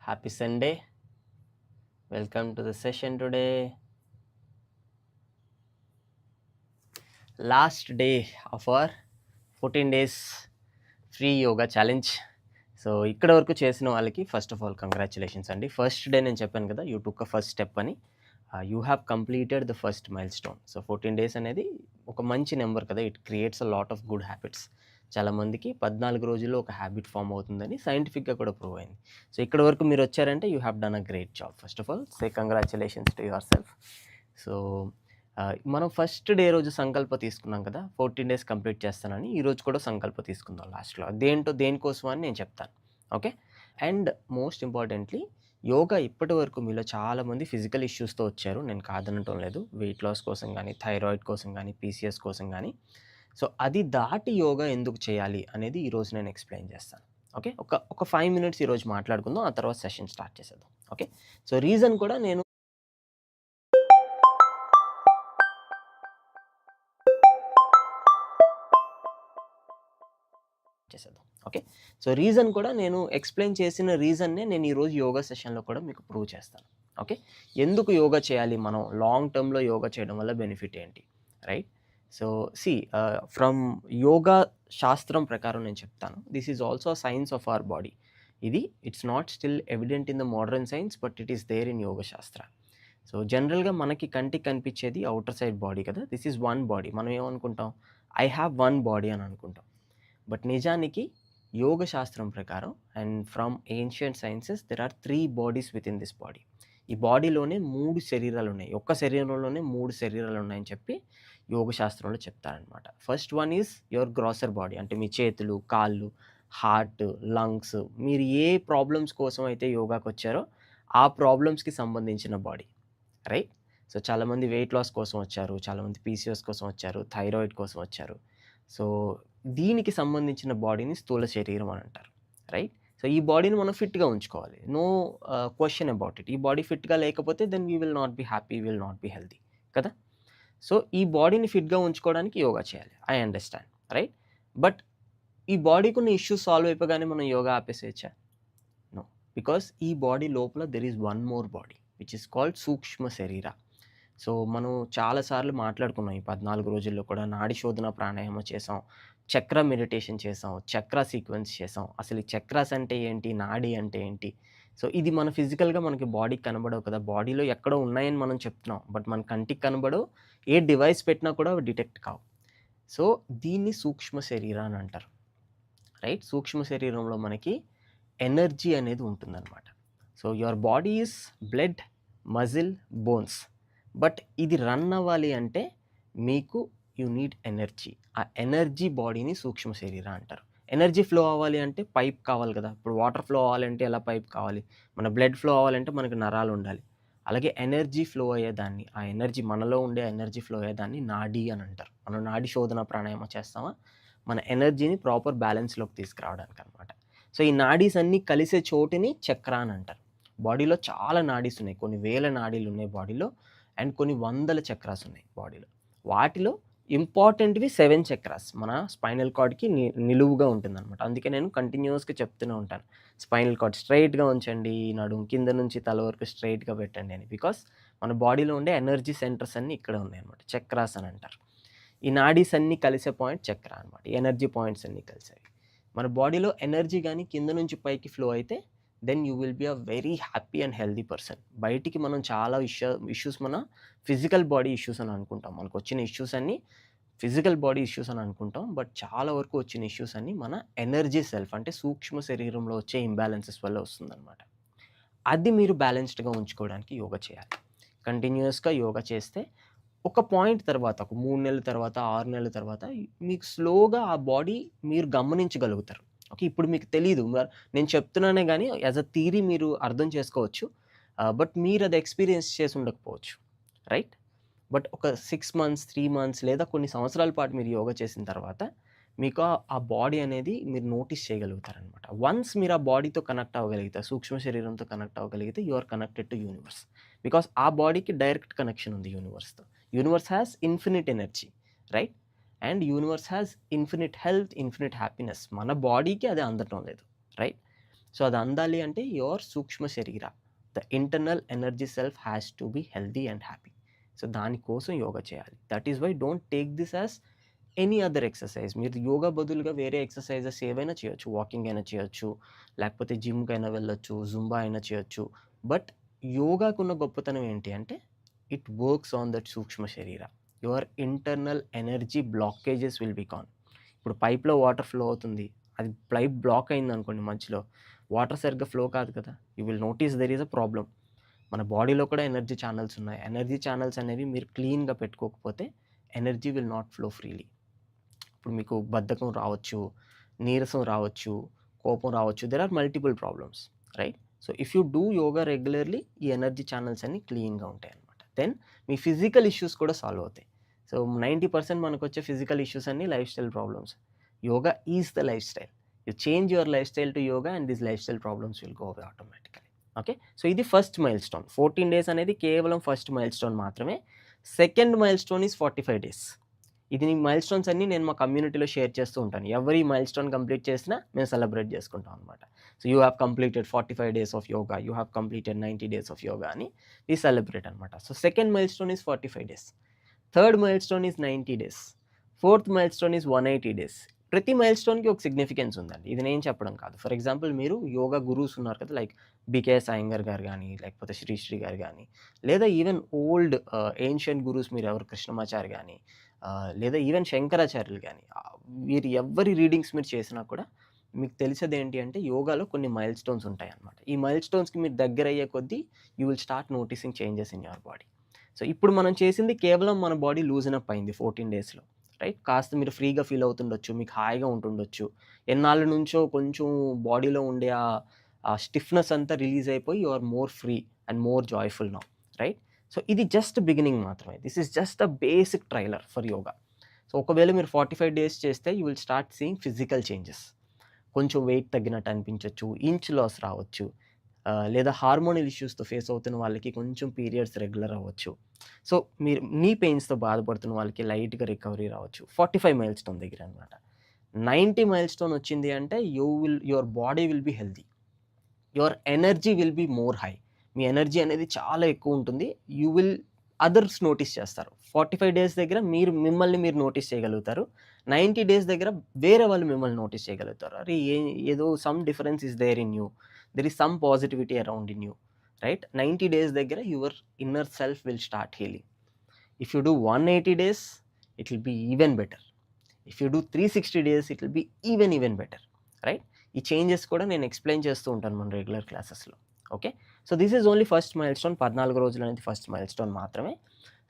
Happy Sunday. Welcome to the session today. Last day of our 14 days free yoga challenge. So ఇక్కడ వరకు చేసిన వాళ్ళకి first of all congratulations అండి. First day నేను చెప్పాను కదా, you took a first step అని. You have completed the first milestone. So 14 days అనేది ఒక మంచి నెంబర్ కదా, it creates a lot of good habits. చాలామందికి 14 రోజుల్లో ఒక హ్యాబిట్ ఫామ్ అవుతుందని సైంటిఫిక్గా కూడా ప్రూవ్ అయింది. సో ఇక్కడ వరకు మీరు వచ్చారంటే you have done a great job. First of all say congratulations to your self. So మనం ఫస్ట్ డే రోజు సంకల్ప తీసుకున్నాం కదా, 14 డేస్ కంప్లీట్ చేస్తానని. ఈరోజు కూడా సంకల్ప తీసుకుందాం లాస్ట్లో. దేనికోసం అని నేను చెప్తాను, okay? And most importantly, yoga ఇప్పటి వరకు మీలో చాలామంది ఫిజికల్ ఇష్యూస్తో వచ్చారు, నేను కాదనటం లేదు. వెయిట్ లాస్ కోసం కానీ, థైరాయిడ్ కోసం కానీ, పీసీఎస్ కోసం కానీ. సో అది దాటి యోగా ఎందుకు చేయాలి అనేది ఈరోజు నేను ఎక్స్ప్లెయిన్ చేస్తాను, ఓకే? ఒక 5 మినిట్స్ ఈరోజు మాట్లాడుకుందాం, ఆ తర్వాత సెషన్ స్టార్ట్ చేసేద్దాం, ఓకే? సో రీజన్ కూడా నేను చేసేద్దాం, ఓకే? సో రీజన్ కూడా నేను ఎక్స్ప్లెయిన్ చేసిన రీజన్నే నేను ఈరోజు యోగా సెషన్లో కూడా మీకు ప్రూవ్ చేస్తాను, ఓకే? ఎందుకు యోగా చేయాలి, మనం లాంగ్ టర్మ్లో యోగా చేయడం వల్ల బెనిఫిట్ ఏంటి, రైట్? సో ఫ్రమ్ యోగా శాస్త్రం ప్రకారం నేను చెప్తాను. This is also science of our body. It's not still evident in the modern science, but it is there in yoga shastra. So జనరల్గా మనకి కంటికి కనిపించేది అవుటర్ సైడ్ బాడీ కదా, దిస్ ఈజ్ వన్ బాడీ. మనం ఏమనుకుంటాం, ఐ హ్యావ్ వన్ బాడీ అని అనుకుంటాం. But నిజానికి యోగ శాస్త్రం ప్రకారం and from ancient sciences there are 3 bodies within this body. ఈ బాడీలోనే 3 శరీరాలు ఉన్నాయి, ఒక్క శరీరంలోనే 3 శరీరాలు ఉన్నాయని చెప్పి యోగ శాస్త్రంలో చెప్తారనమాట. First one is your grosser body, అంటే మీ చేతులు, కాళ్ళు, హార్ట్, లంగ్స్. మీరు ఏ ప్రాబ్లమ్స్ కోసం అయితే యోగాకి వచ్చారో ఆ ప్రాబ్లమ్స్కి సంబంధించిన బాడీ, రైట్? సో చాలామంది వెయిట్ లాస్ కోసం వచ్చారు, చాలామంది పీసీఎస్ కోసం వచ్చారు, థైరాయిడ్ కోసం వచ్చారు. సో దీనికి సంబంధించిన బాడీని స్థూల శరీరం అని అంటారు, రైట్? సో ఈ బాడీని మనం ఫిట్గా ఉంచుకోవాలి, నో క్వశ్చన్ అబౌట్ ఇట్. ఈ బాడీ ఫిట్గా లేకపోతే then we will not be happy, will not be healthy కదా. సో ఈ బాడీని ఫిట్గా ఉంచుకోవడానికి యోగా చేయాలి, ఐ అండర్స్టాండ్, రైట్? బట్ ఈ బాడీకి ఉన్న ఇష్యూస్ సాల్వ్ అయిపోగానే మనం యోగా ఆపేసేయచ్చా? నో, బికాస్ ఈ బాడీ లోపల there is one more body which is called సూక్ష్మ శరీర. సో మనం చాలాసార్లు మాట్లాడుకున్నాం ఈ 14 రోజుల్లో కూడా. నాడి శోధన ప్రాణాయామం చేసాం, చక్ర మెడిటేషన్ చేసాం, చక్ర సీక్వెన్స్ చేసాం. అసలు ఈ చక్రాస్ అంటే ఏంటి, నాడి అంటే ఏంటి? సో ఇది మన ఫిజికల్గా మనకి బాడీకి కనబడవు కదా, బాడీలో ఎక్కడో ఉన్నాయని మనం చెప్తున్నాం, బట్ మన కంటికి కనబడవు. ఏ డివైస్ పెట్టినా కూడా అవి డిటెక్ట్ కావు. సో దీన్ని సూక్ష్మ శరీర అని అంటారు, రైట్? సూక్ష్మ శరీరంలో మనకి ఎనర్జీ అనేది ఉంటుందన్నమాట. So your body is blood, muscle, bones. But ఇది రన్ అవ్వాలి అంటే మీకు యూ నీడ్ ఎనర్జీ. ఆ ఎనర్జీ బాడీని సూక్ష్మ శరీర అంటారు. ఎనర్జీ ఫ్లో అవ్వాలి అంటే పైప్ కావాలి కదా. ఇప్పుడు వాటర్ ఫ్లో అవ్వాలంటే ఎలా పైప్ కావాలి, మన బ్లడ్ ఫ్లో అవ్వాలంటే మనకు నరాలు ఉండాలి. అలాగే ఎనర్జీ ఫ్లో అయ్యేదాన్ని, ఆ ఎనర్జీ మనలో ఉండే ఎనర్జీ ఫ్లో అయ్యేదాన్ని నాడీ అని అంటారు. మనం నాడీ శోధన ప్రాణాయామం చేస్తామా, మన ఎనర్జీని ప్రాపర్ బ్యాలెన్స్లోకి తీసుకురావడానికి అనమాట. సో ఈ నాడీస్ అన్నీ కలిసే చోటుని చక్ర అని అంటారు. బాడీలో చాలా నాడీస్ ఉన్నాయి, కొన్ని వేల నాడీలు ఉన్నాయి బాడీలో, అండ్ కొన్ని వందల చక్రాస్ ఉన్నాయి బాడీలో. వాటిలో ఇంపార్టెంట్వి 7 చక్రాస్ మన స్పైనల్ కార్డ్కి నిలువుగా ఉంటుందన్నమాట. అందుకే నేను కంటిన్యూస్గా చెప్తూనే ఉంటాను, స్పైనల్ కార్డ్ స్ట్రైట్గా ఉంచండి, నడుము కింద నుంచి తల వరకు స్ట్రైట్గా పెట్టండి అని. బికాస్ మన బాడీలో ఉండే ఎనర్జీ సెంటర్స్ అన్నీ ఇక్కడ ఉన్నాయి అనమాట, చక్రాస్ అని అంటారు. ఈ నాడీస్ అన్నీ కలిసే పాయింట్ చక్ర అనమాట, ఎనర్జీ పాయింట్స్ అన్నీ కలిసేవి. మన బాడీలో ఎనర్జీ కానీ కింద నుంచి పైకి ఫ్లో అయితే then you will be a very happy and healthy person. బయటికి మనం చాలా ఇష్యూస్ మన ఫిజికల్ బాడీ ఇష్యూస్ అని అనుకుంటాం, మనకు వచ్చిన ఇష్యూస్ అన్నీ ఫిజికల్ బాడీ ఇష్యూస్ అని అనుకుంటాం, బట్ చాలా వరకు వచ్చిన ఇష్యూస్ అన్నీ మన ఎనర్జీ సెల్ఫ్, అంటే సూక్ష్మ శరీరంలో వచ్చే ఇంబ్యాలెన్సెస్ వల్ల వస్తుందన్నమాట. అది మీరు బ్యాలెన్స్డ్గా ఉంచుకోవడానికి యోగా చేయాలి. కంటిన్యూస్గా యోగా చేస్తే ఒక పాయింట్ తర్వాత, ఒక 3 నెలల తర్వాత, 6 నెలల తర్వాత మీకు స్లోగా ఆ బాడీ మీరు గమనించగలుగుతారు, ఓకే? ఇప్పుడు మీకు తెలీదు, నేను చెప్తున్నానే కానీ యాజ్ అ థియరీ మీరు అర్థం చేసుకోవచ్చు, బట్ మీరు అది ఎక్స్పీరియన్స్ చేసి ఉండకపోవచ్చు, రైట్? బట్ ఒక 6 మంత్స్, 3 మంత్స్ లేదా కొన్ని సంవత్సరాల పాటు మీరు యోగా చేసిన తర్వాత మీకు ఆ బాడీ అనేది మీరు నోటీస్ చేయగలుగుతారనమాట. వన్స్ మీరు ఆ బాడీతో కనెక్ట్ అవ్వగలిగితే, సూక్ష్మ శరీరంతో కనెక్ట్ అవ్వగలిగితే you are connected to universe. Because ఆ బాడీకి డైరెక్ట్ కనెక్షన్ ఉంది యూనివర్స్తో. Universe has infinite energy, right? And universe has infinite health, infinite happiness. మన బాడీకి అది అందటం లేదు, రైట్? సో అది అందాలి అంటే యువర్ సూక్ష్మ శరీర, the internal energy self has to be healthy and happy. So దానికోసం యోగా చేయాలి. That is why don't take this as any other exercise. మీరు యోగా బదులుగా వేరే ఎక్సర్సైజెస్ ఏవైనా చేయొచ్చు. వాకింగ్ అయినా చేయొచ్చు, లేకపోతే జిమ్‌కైనా వెళ్ళొచ్చు, జుంబా అయినా చేయొచ్చు. బట్ యోగాకున్న గొప్పతనం ఏంటి అంటే ఇట్ వర్క్స్ ఆన్ దట్ సూక్ష్మ శరీర. Your internal energy blockages will be gone. ఇప్పుడు పైప్‌లో వాటర్ ఫ్లో అవుతుంది. అది పైప్ బ్లాక్ అయిందనుకోండి మధ్యలో, వాటర్ సరిగ్గా ఫ్లో కాదు కదా! You will notice there is a problem. మన బాడీలో కూడా ఎనర్జీ ఛానెల్స్ ఉన్నాయి. ఎనర్జీ ఛానెల్స్ అనేవి మీరు క్లీన్‌గా పెట్టుకోకపోతే energy will not flow freely. ఇప్పుడు మీకు బద్ధకం రావచ్చు, నీరసం రావచ్చు, కోపం రావచ్చు. There are multiple problems, right? So if you do yoga regularly ఈ ఎనర్జీ ఛానెల్స్ అన్నీ క్లీన్‌గా ఉంటాయన్నమాట. దెన్ మీ ఫిజికల్ ఇష్యూస్ కూడా సాల్వ్ అవుతాయి. సో 90% మనకొచ్చే ఫిజికల్ ఇష్యూస్ అన్నీ lifestyle problems. Yoga is the life style. You change your life style to yoga and these life style problems will go away automatically. Okay. So ఇది first milestone. 14 days అనేది కేవలం first milestone మాత్రమే. Second milestone is 45 days. ఇది milestones అన్నీ నేను మా కమ్యూనిటీలో share చేస్తూ ఉంటాను. ఎవరు ఈ మైల్‌స్టోన్ కంప్లీట్ చేసినా మేము సెలబ్రేట్ చేసుకుంటాం అనమాట. So you have completed 45 days of yoga, you have completed 90 days of yoga అని వి సెలబ్రేట్ అనమాట. So second milestone is 45 days. Third milestone is 90 days. Fourth milestone is 180 days. ప్రతి మైల్‌స్టోన్‌కి ఒక సిగ్నిఫికెన్స్ ఉందండి. ఇది నేను చెప్పడం కాదు. ఫర్ ఎగ్జాంపుల్ మీరు యోగా గురూస్ ఉన్నారు కదా! లైక్ బికేఎస్ అయ్యంగార్ గారు గానీ, లేకపోతే శ్రీశ్రీ గారు గానీ, లేదా ఈవెన్ ఓల్డ్ ఏన్షియంట్ గురూస్ మీరు ఎవరు కృష్ణమాచారి గానీ, లేదా ఈవెన్ శంకరాచార్యులు గానీ, వీరు ఎవ్వరి రీడింగ్స్ మీరు చేసినా కూడా మీకు తెలిసేదేంటి అంటే యోగాలో కొన్ని మైల్‌స్టోన్స్ ఉంటాయన్నమాట. ఈ మైల్‌స్టోన్స్‌కి మీరు దగ్గరయ్యే కొద్దీ you will start noticing changes in your body. So ఇప్పుడు మనం చేసింది కేవలం మన బాడీ లూజన్ అప్ అయింది 14 డేస్‌లో, రైట్? కాస్త మీరు ఫ్రీగా ఫీల్ అవుతుండొచ్చు, మీకు హాయిగా ఉంటుండొచ్చు. ఎన్నాళ్ళ నుంచో కొంచెం బాడీలో ఉండే ఆ స్టిఫ్‌నెస్ అంతా రిలీజ్ అయిపోయి you are more free and more joyful now, right? So ఇది జస్ట్ బిగినింగ్ మాత్రమే. This is just a basic trailer for yoga. So ఒకవేళ మీరు 45 డేస్ చేస్తే you will start seeing physical changes. కొంచెం వెయిట్ తగ్గినట్టు అనిపించొచ్చు, ఇంచ్ లాస్ రావచ్చు, లేదా హార్మోనల్ ఇష్యూస్‌తో ఫేస్ అవుతున్న వాళ్ళకి కొంచెం పీరియడ్స్ రెగ్యులర్ అవ్వచ్చు. సో మీరు నీ పెయిన్స్‌తో బాధపడుతున్న వాళ్ళకి లైట్‌గా రికవరీ రావచ్చు. 45 మైల్‌స్టోన్ దగ్గర అనమాట. 90 మైల్‌స్టోన్ వచ్చింది అంటే your body will be healthy. Your energy will be more high. Me energy అనేది చాలా ఎక్కువ ఉంటుంది. యూ విల్ అదర్స్ నోటీస్ చేస్తారు. 45 డేస్ దగ్గర మిమ్మల్ని మీరు నోటీస్ చేయగలుగుతారు. 90 డేస్ దగ్గర వేరే వాళ్ళు మిమ్మల్ని నోటీస్ చేయగలుగుతారు. అరే! ఏదో some difference is there in you. There is some positivity around in you, right? 90 days దగ్గర your inner self will start healing. If you do 180 days it will be even better. If you do 360 days it will be even better, right? ఈ changes కూడా నేను explain చేస్తూ ఉంటాను మన regular క్లాసెస్‌లో. Okay. So this is only first milestone. 14 రోజులు అనేది first milestone మాత్రమే.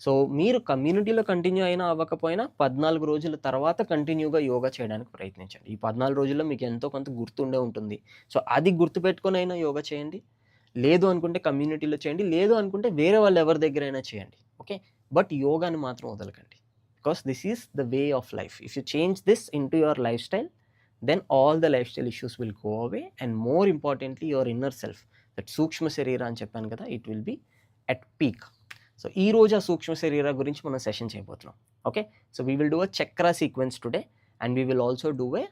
సో మీరు కమ్యూనిటీలో కంటిన్యూ అయినా అవ్వకపోయినా 14 రోజుల తర్వాత కంటిన్యూగా యోగా చేయడానికి ప్రయత్నించండి. ఈ 14 రోజుల్లో మీకు ఎంతో కొంత గుర్తుండే ఉంటుంది. సో అది గుర్తుపెట్టుకొనైనా యోగా చేయండి. లేదు అనుకుంటే కమ్యూనిటీలో చేయండి. లేదు అనుకుంటే వేరే వాళ్ళు ఎవరి దగ్గరైనా చేయండి. ఓకే. బట్ యోగాని మాత్రం వదలకండి. Because this is the way of life. If you change this into your lifestyle, then all the lifestyle issues will go away and more importantly your inner self, that సూక్ష్మ శరీర అని చెప్పాను కదా, it will be at peak. So ఈ రోజు ఆ సూక్ష్మ శరీర గురించి మనం సెషన్ చేయబోతున్నాం. Okay. So we will do a chakra sequence today and we will also do a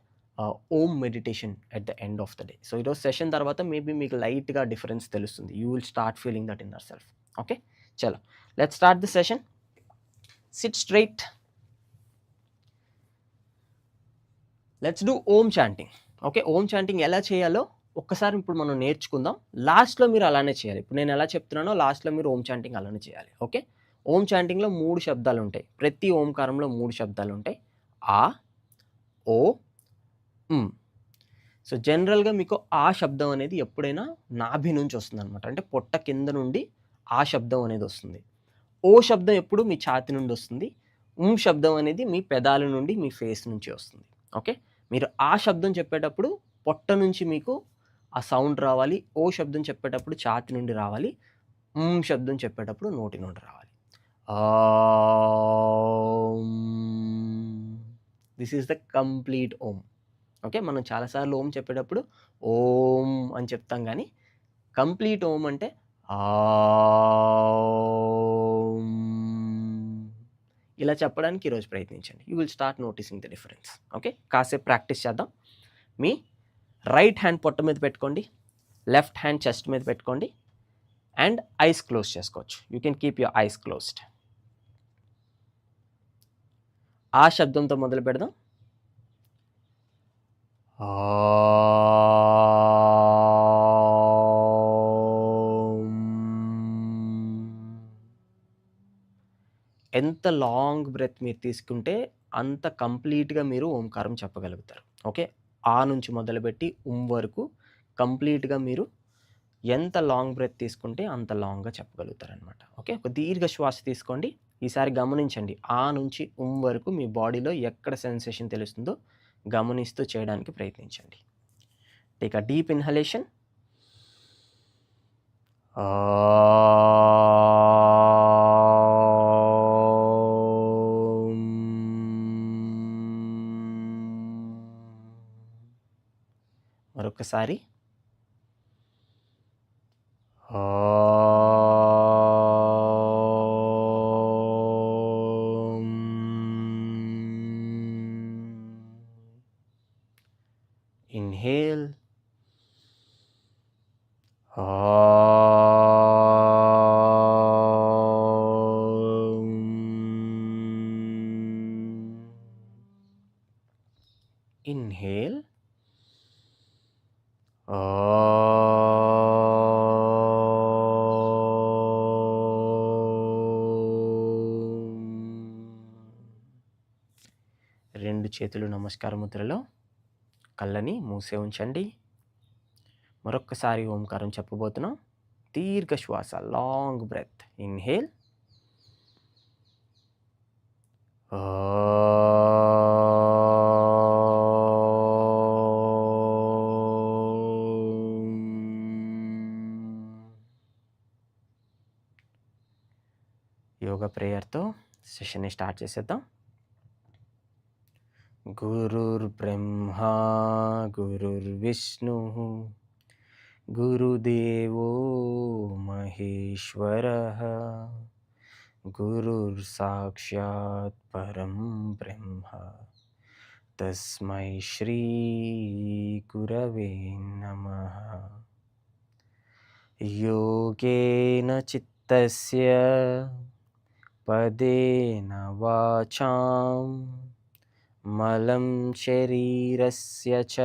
Om meditation at the end of the day. So ఈరోజు సెషన్ తర్వాత మేబీ మీకు లైట్గా డిఫరెన్స్ తెలుస్తుంది. You will start feeling that inner self. Okay. చలో let's start the session. Sit straight. Let's do Om chanting. Okay. Om chanting ఎలా చేయాలో ఒక్కసారి ఇప్పుడు మనం నేర్చుకుందాం. లాస్ట్‌లో మీరు అలానే చేయాలి. ఇప్పుడు నేను ఎలా చెప్తున్నానో లాస్ట్‌లో మీరు ఓమ్ చాంటింగ్ అలానే చేయాలి. ఓకే. ఓమ్ చాంటింగ్‌లో 3 శబ్దాలుంటాయి. ప్రతి ఓంకారంలో 3 శబ్దాలుంటాయి. ఆ, ఓ, హ్మ్. సో జనరల్‌గా మీకు ఆ శబ్దం అనేది ఎప్పుడైనా నాభి నుంచి వస్తుందనమాట. అంటే పొట్ట కింద నుండి ఆ శబ్దం అనేది వస్తుంది. ఓ శబ్దం ఎప్పుడు మీ ఛాతీ నుండి వస్తుంది. శబ్దం అనేది మీ పెదాల నుండి, మీ ఫేస్ నుంచి వస్తుంది. ఓకే. మీరు ఆ శబ్దం చెప్పేటప్పుడు పొట్ట నుంచి మీకు ఆ సౌండ్ రావాలి. ఓ శబ్దం చెప్పేటప్పుడు ఛాతీ నుండి రావాలి. శబ్దం చెప్పేటప్పుడు నోటి నుండి రావాలి. This is the complete Om. Okay. మనం చాలాసార్లు ఓం చెప్పేటప్పుడు ఓం అని చెప్తాం కానీ కంప్లీట్ ఓం అంటే ఇలా చెప్పడానికి ఈరోజు ప్రయత్నించండి. You will start noticing the difference. Okay. కాసేపు ప్రాక్టీస్ చేద్దాం. మీ రైట్ హ్యాండ్ పొట్ట మీద పెట్టుకోండి, లెఫ్ట్ హ్యాండ్ చెస్ట్ మీద పెట్టుకోండి అండ్ ఐస్ క్లోజ్ చేసుకోవచ్చు. You can keep your eyes closed. ఆ శబ్దంతో మొదలు పెడదాం. ఎంత లాంగ్ బ్రెత్ మీరు తీసుకుంటే అంత కంప్లీట్గా మీరు ఓంకారం చెప్పగలుగుతారు. ఓకే, ఆ నుంచి మొదలుపెట్టి వరకు కంప్లీట్గా మీరు ఎంత లాంగ్ బ్రెత్ తీసుకుంటే అంత లాంగ్గా చెప్పగలుగుతారు అనమాట. ఓకే, ఒక దీర్ఘ శ్వాస తీసుకోండి. ఈసారి గమనించండి, ఆ నుంచి వరకు మీ బాడీలో ఎక్కడ సెన్సేషన్ తెలుస్తుందో గమనిస్తూ చేయడానికి ప్రయత్నించండి. Take a deep inhalation. మరొకసారి. Inhale. Inhale. రెండు చేతులు నమస్కార ముద్రలో కళ్ళని మూసే ఉంచండి. మరొక్కసారి ఓంకారం చెప్పబోతున్నాం. దీర్ఘ శ్వాస, లాంగ్ బ్రెత్. ఇన్హేల్. యోగా ప్రేయర్తో సెషన్ని స్టార్ట్ చేసేద్దాం. గురుర్బ్రహ్మా గురుర్విష్ణు గురుదేవో మహేశ్వరః గురుర్ సాక్షాత్ పరం బ్రహ్మ తస్మై శ్రీ గురవే నమః. యోగేన చిత్తస్య పదేన వాచాం మలం శరీరస్య చ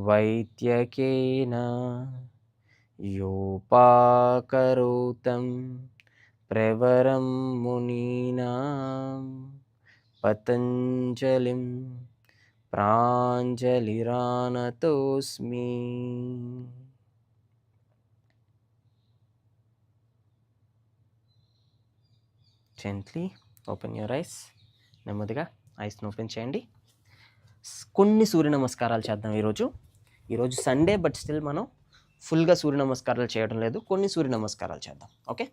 వైద్యకేన యోపాకరోతం ప్రవరం మునీనాం పతంజలిం ప్రాంజలిరానతోస్మి. Gently open your eyes. నెమ్మదిగా ఐస్ని ఓపెన్ చేయండి. కొన్ని సూర్య నమస్కారాలు చేద్దాం ఈరోజు సండే, బట్ స్టిల్ మనం ఫుల్గా సూర్య నమస్కారాలు చేయడం లేదు. కొన్ని సూర్య నమస్కారాలు చేద్దాం. Okay,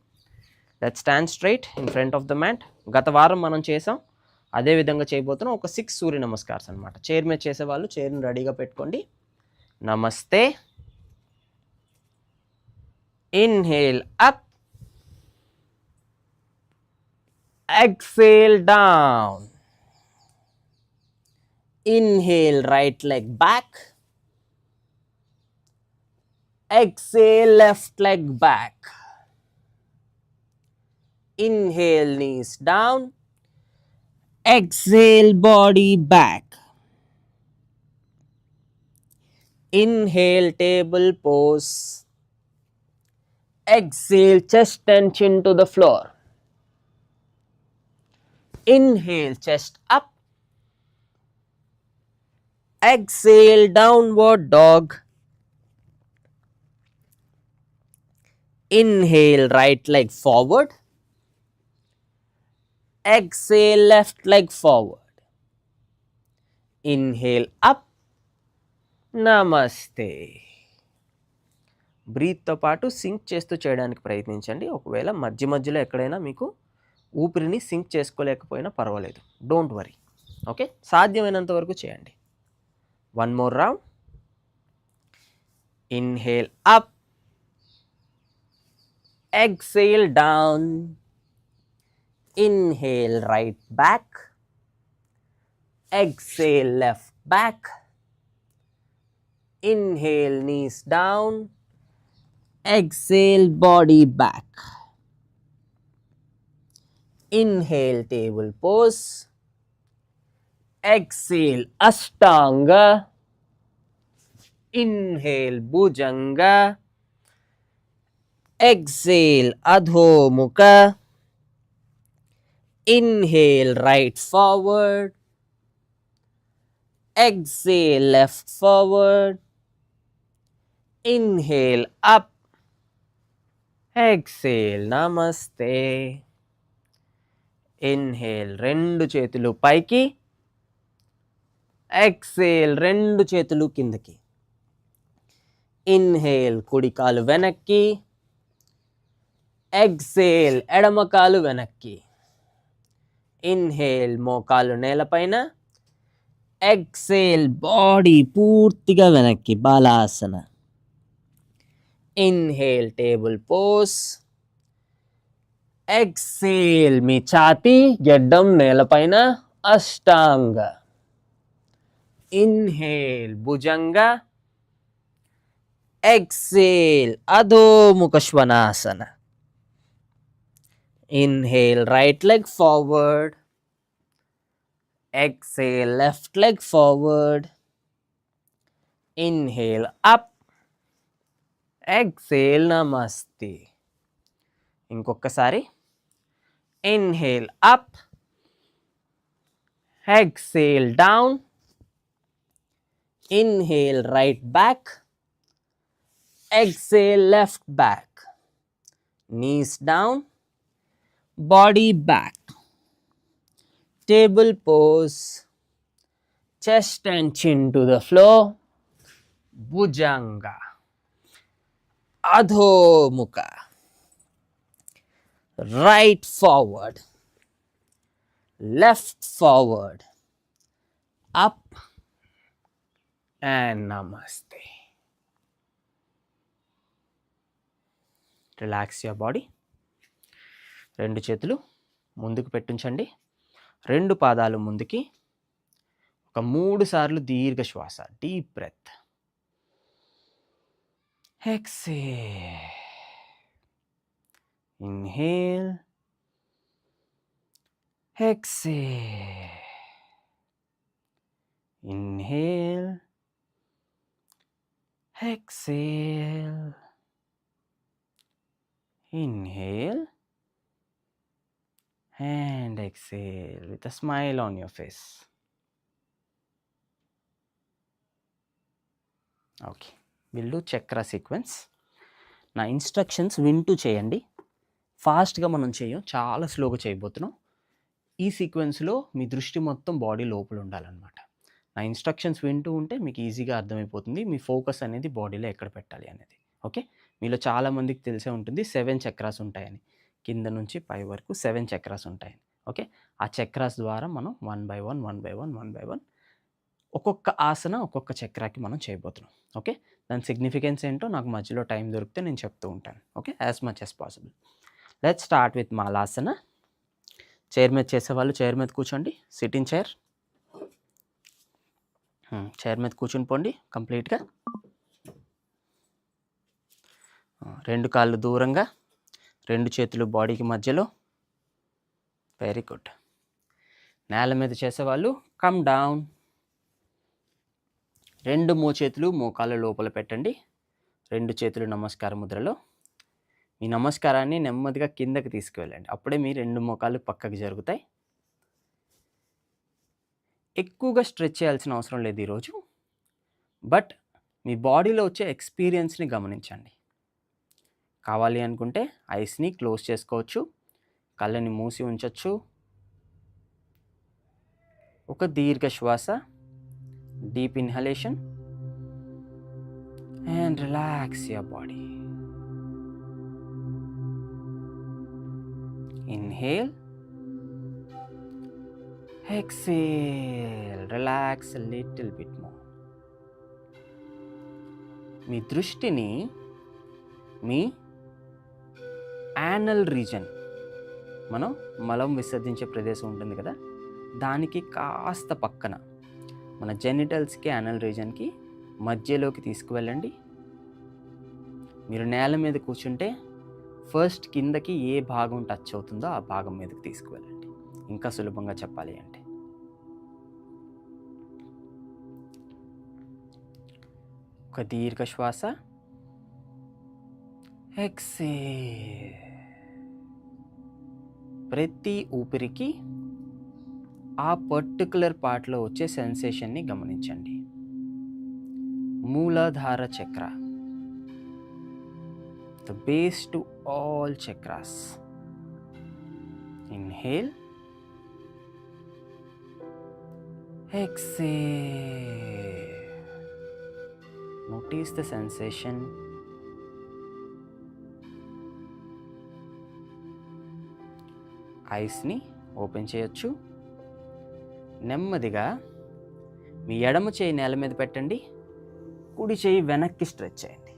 let's stand straight in front of the mat. గత వారం మనం చేసాం, అదే విధంగా చేయబోతున్నాం. ఒక 6 సూర్య నమస్కారాలు అనమాట. చైర్ మీద చేసేవాళ్ళు చైర్ని రెడీగా పెట్టుకోండి. నమస్తే. Inhale up, exhale down. Inhale, right leg back. Exhale, left leg back. Inhale, knees down. Exhale, body back. Inhale, table pose. Exhale, chest and chin to the floor. Inhale, chest up. Exhale, downward dog. Inhale, right leg forward. Exhale, left leg forward. Inhale up. నమస్తే. బ్రీత్తో పాటు sync చేస్తూ చేయడానికి ప్రయత్నించండి. ఒకవేళ మధ్యలో ఎక్కడైనా మీకు ఊపిరిని సింక్ చేసుకోలేకపోయినా పర్వాలేదు, డోంట్ వరీ. ఓకే, సాధ్యమైనంత వరకు చేయండి. One more round. Inhale up. Exhale down. Inhale, right back. Exhale, left back. Inhale, knees down. Exhale, body back. Inhale, table pose. Exhale, Ashtanga. Inhale, Bhujanga. Exhale, Adho Mukha. Inhale, right forward. Exhale, left forward. Inhale, up. Exhale, Namaste. Inhale, రెండు చేతులు పైకి. Exhale, రెండు చేతులు కిందకి. Inhale, కుడి కాలు వెనక్కి. Exhale, ఎడమ కాలు వెనక్కి. Inhale, మోకాలు నేలపైన. Exhale, బాడీ పూర్తిగా వెనక్కి, Balasana. Inhale, table pose. Exhale, మీ ఛాతీ గెడ్డం నేలపైన, అష్టాంగ. Inhale, భుజంగా. Exhale, అధోముఖ శ్వానాసన. Inhale, right leg forward. Exhale, left leg forward. Inhale, up. Exhale, Namaste. ఇంకొకసారి. Inhale, up. Exhale, down. Inhale, right back. Exhale, left back. Knees down. Body back. Table pose. Chest and chin to the floor. Bhujanga. Adho Mukha. Right forward. Left forward. Up. And Namaste. Relax your body. రెండు చేతులు ముందుకు పెట్టించండి. రెండు పాదాలు ముందుకి. ఒక 3 సార్లు దీర్ఘ శ్వాస. Deep breath. Exhale. Inhale. Exhale. Inhale. Exhale. Inhale. And exhale with a smile on your face. Okay. We'll do chakra sequence. నా ఇన్స్ట్రక్షన్స్ వింటూ చేయండి. ఫాస్ట్గా మనం చేయం, చాలా స్లోగా చేయబోతున్నాం. ఈ సీక్వెన్స్లో మీ దృష్టి మొత్తం బాడీ లోపల ఉండాలన్నమాట. నా ఇన్స్ట్రక్షన్స్ వింటూ ఉంటే మీకు ఈజీగా అర్థమైపోతుంది మీ ఫోకస్ అనేది బాడీలో ఎక్కడ పెట్టాలి అనేది. ఓకే, మీలో చాలామందికి తెలిసే ఉంటుంది 7 చక్రాస్ ఉంటాయని. కింద నుంచి పై వరకు 7 చక్రాస్ ఉంటాయని. ఓకే, ఆ చక్రాస్ ద్వారా మనం వన్ బై వన్ ఒక్కొక్క ఆసన ఒక్కొక్క చక్రాకి మనం చేయబోతున్నాం. ఓకే, దాని సిగ్నిఫికెన్స్ ఏంటో నాకు మధ్యలో టైం దొరికితే నేను చెప్తూ ఉంటాను. Okay, as much as possible. Let's start with Malasana. Chair మీద చేసేవాళ్ళు చైర్ మీద కూర్చోండి. Sitting chair. చైర్ మీద కూర్చుని పోండి కంప్లీట్గా. 2 కాళ్ళు దూరంగా, 2 చేతులు బాడీకి మధ్యలో. Very good. నేల మీద చేసేవాళ్ళు కమ్ డౌన్. 2 మోచేతులు మోకాళ్ళ లోపల పెట్టండి. 2 చేతులు నమస్కార ముద్రలో. మీ నమస్కారాన్ని నెమ్మదిగా కిందకి తీసుకువెళ్ళండి. అప్పుడే మీ 2 మోకాళ్ళు పక్కకి జరుగుతాయి. ఎక్కువగా స్ట్రెచ్ చేయాల్సిన అవసరం లేదు ఈరోజు. బట్ మీ బాడీలో వచ్చే ఎక్స్పీరియన్స్ని గమనించండి. కావాలి అనుకుంటే ఐస్ని క్లోజ్ చేసుకోవచ్చు, కళ్ళని మూసి ఉంచవచ్చు. ఒక దీర్ఘ శ్వాస, deep inhalation and relax your body. Inhale, exhale, relax a little bit more. మీ దృష్టిని మీ యానల్ రీజన్, మనం మలం విసర్జించే ప్రదేశం ఉంటుంది కదా, దానికి కాస్త పక్కన మన జెనిటల్స్కి యానల్ రీజన్కి మధ్యలోకి తీసుకువెళ్ళండి. మీరు నేల మీద కూర్చుంటే ఫస్ట్ కిందకి ఏ భాగం టచ్ అవుతుందో ఆ భాగం మీదకి తీసుకువెళ్ళండి. ఇంకా సులభంగా చెప్పాలి అంటే ఒక దీర్ఘ శ్వాస, ఎక్సేల్. ప్రతి ఊపిరికి ఆ పర్టికులర్ పార్ట్లో వచ్చే సెన్సేషన్ని గమనించండి. మూలాధార చక్ర, the base to all chakras. Inhale, exhale. Notice the sensation. ఐస్ని ఓపెన్ చేయొచ్చు. నెమ్మదిగా మీ ఎడమ చేయి నేల మీద పెట్టండి, కుడి చేయి వెనక్కి స్ట్రెచ్ చేయండి.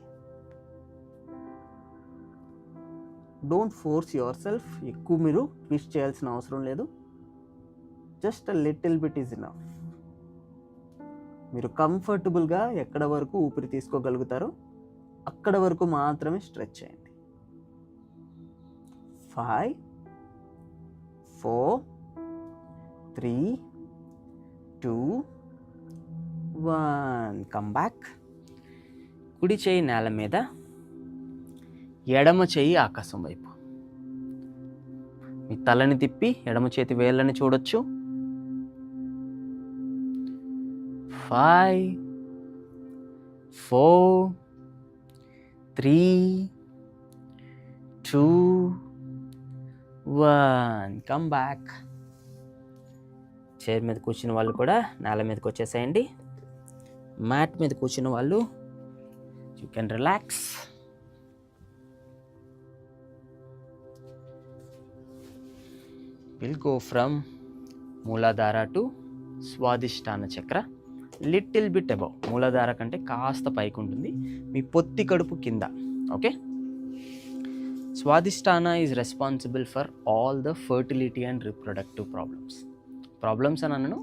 Don't force your self. ఎక్కువ మీరు ట్విస్ట్ చేయాల్సిన అవసరం లేదు. Just a little bit is enough. మీరు కంఫర్టబుల్గా ఎక్కడ వరకు ఊపిరి తీసుకోగలుగుతారో అక్కడ వరకు మాత్రమే స్ట్రెచ్ చేయండి. 5, 4, 3, 2, 1. Come back. కుడి చేయి నేల మీద, ఎడమ చేయి ఆకాశం వైపు. మీ తలని తిప్పి ఎడమ చేతి వేళ్ళని చూడొచ్చు. 5, 4, 3, 2, 1. Come back. చైర్ మీద కూర్చున్న వాళ్ళు కూడా నేల మీదకి వచ్చేసేయండి. మ్యాట్ మీద కూర్చున్న వాళ్ళు you can relax. Will go from Muladhara to Swadhisthana chakra. Little bit above. Muladhara కంటే కాస్త పైకి ఉంటుంది, మీ పొత్తి కడుపు కింద. Okay. Swadhisthana is responsible for all the fertility and reproductive problems అని అన్నాను.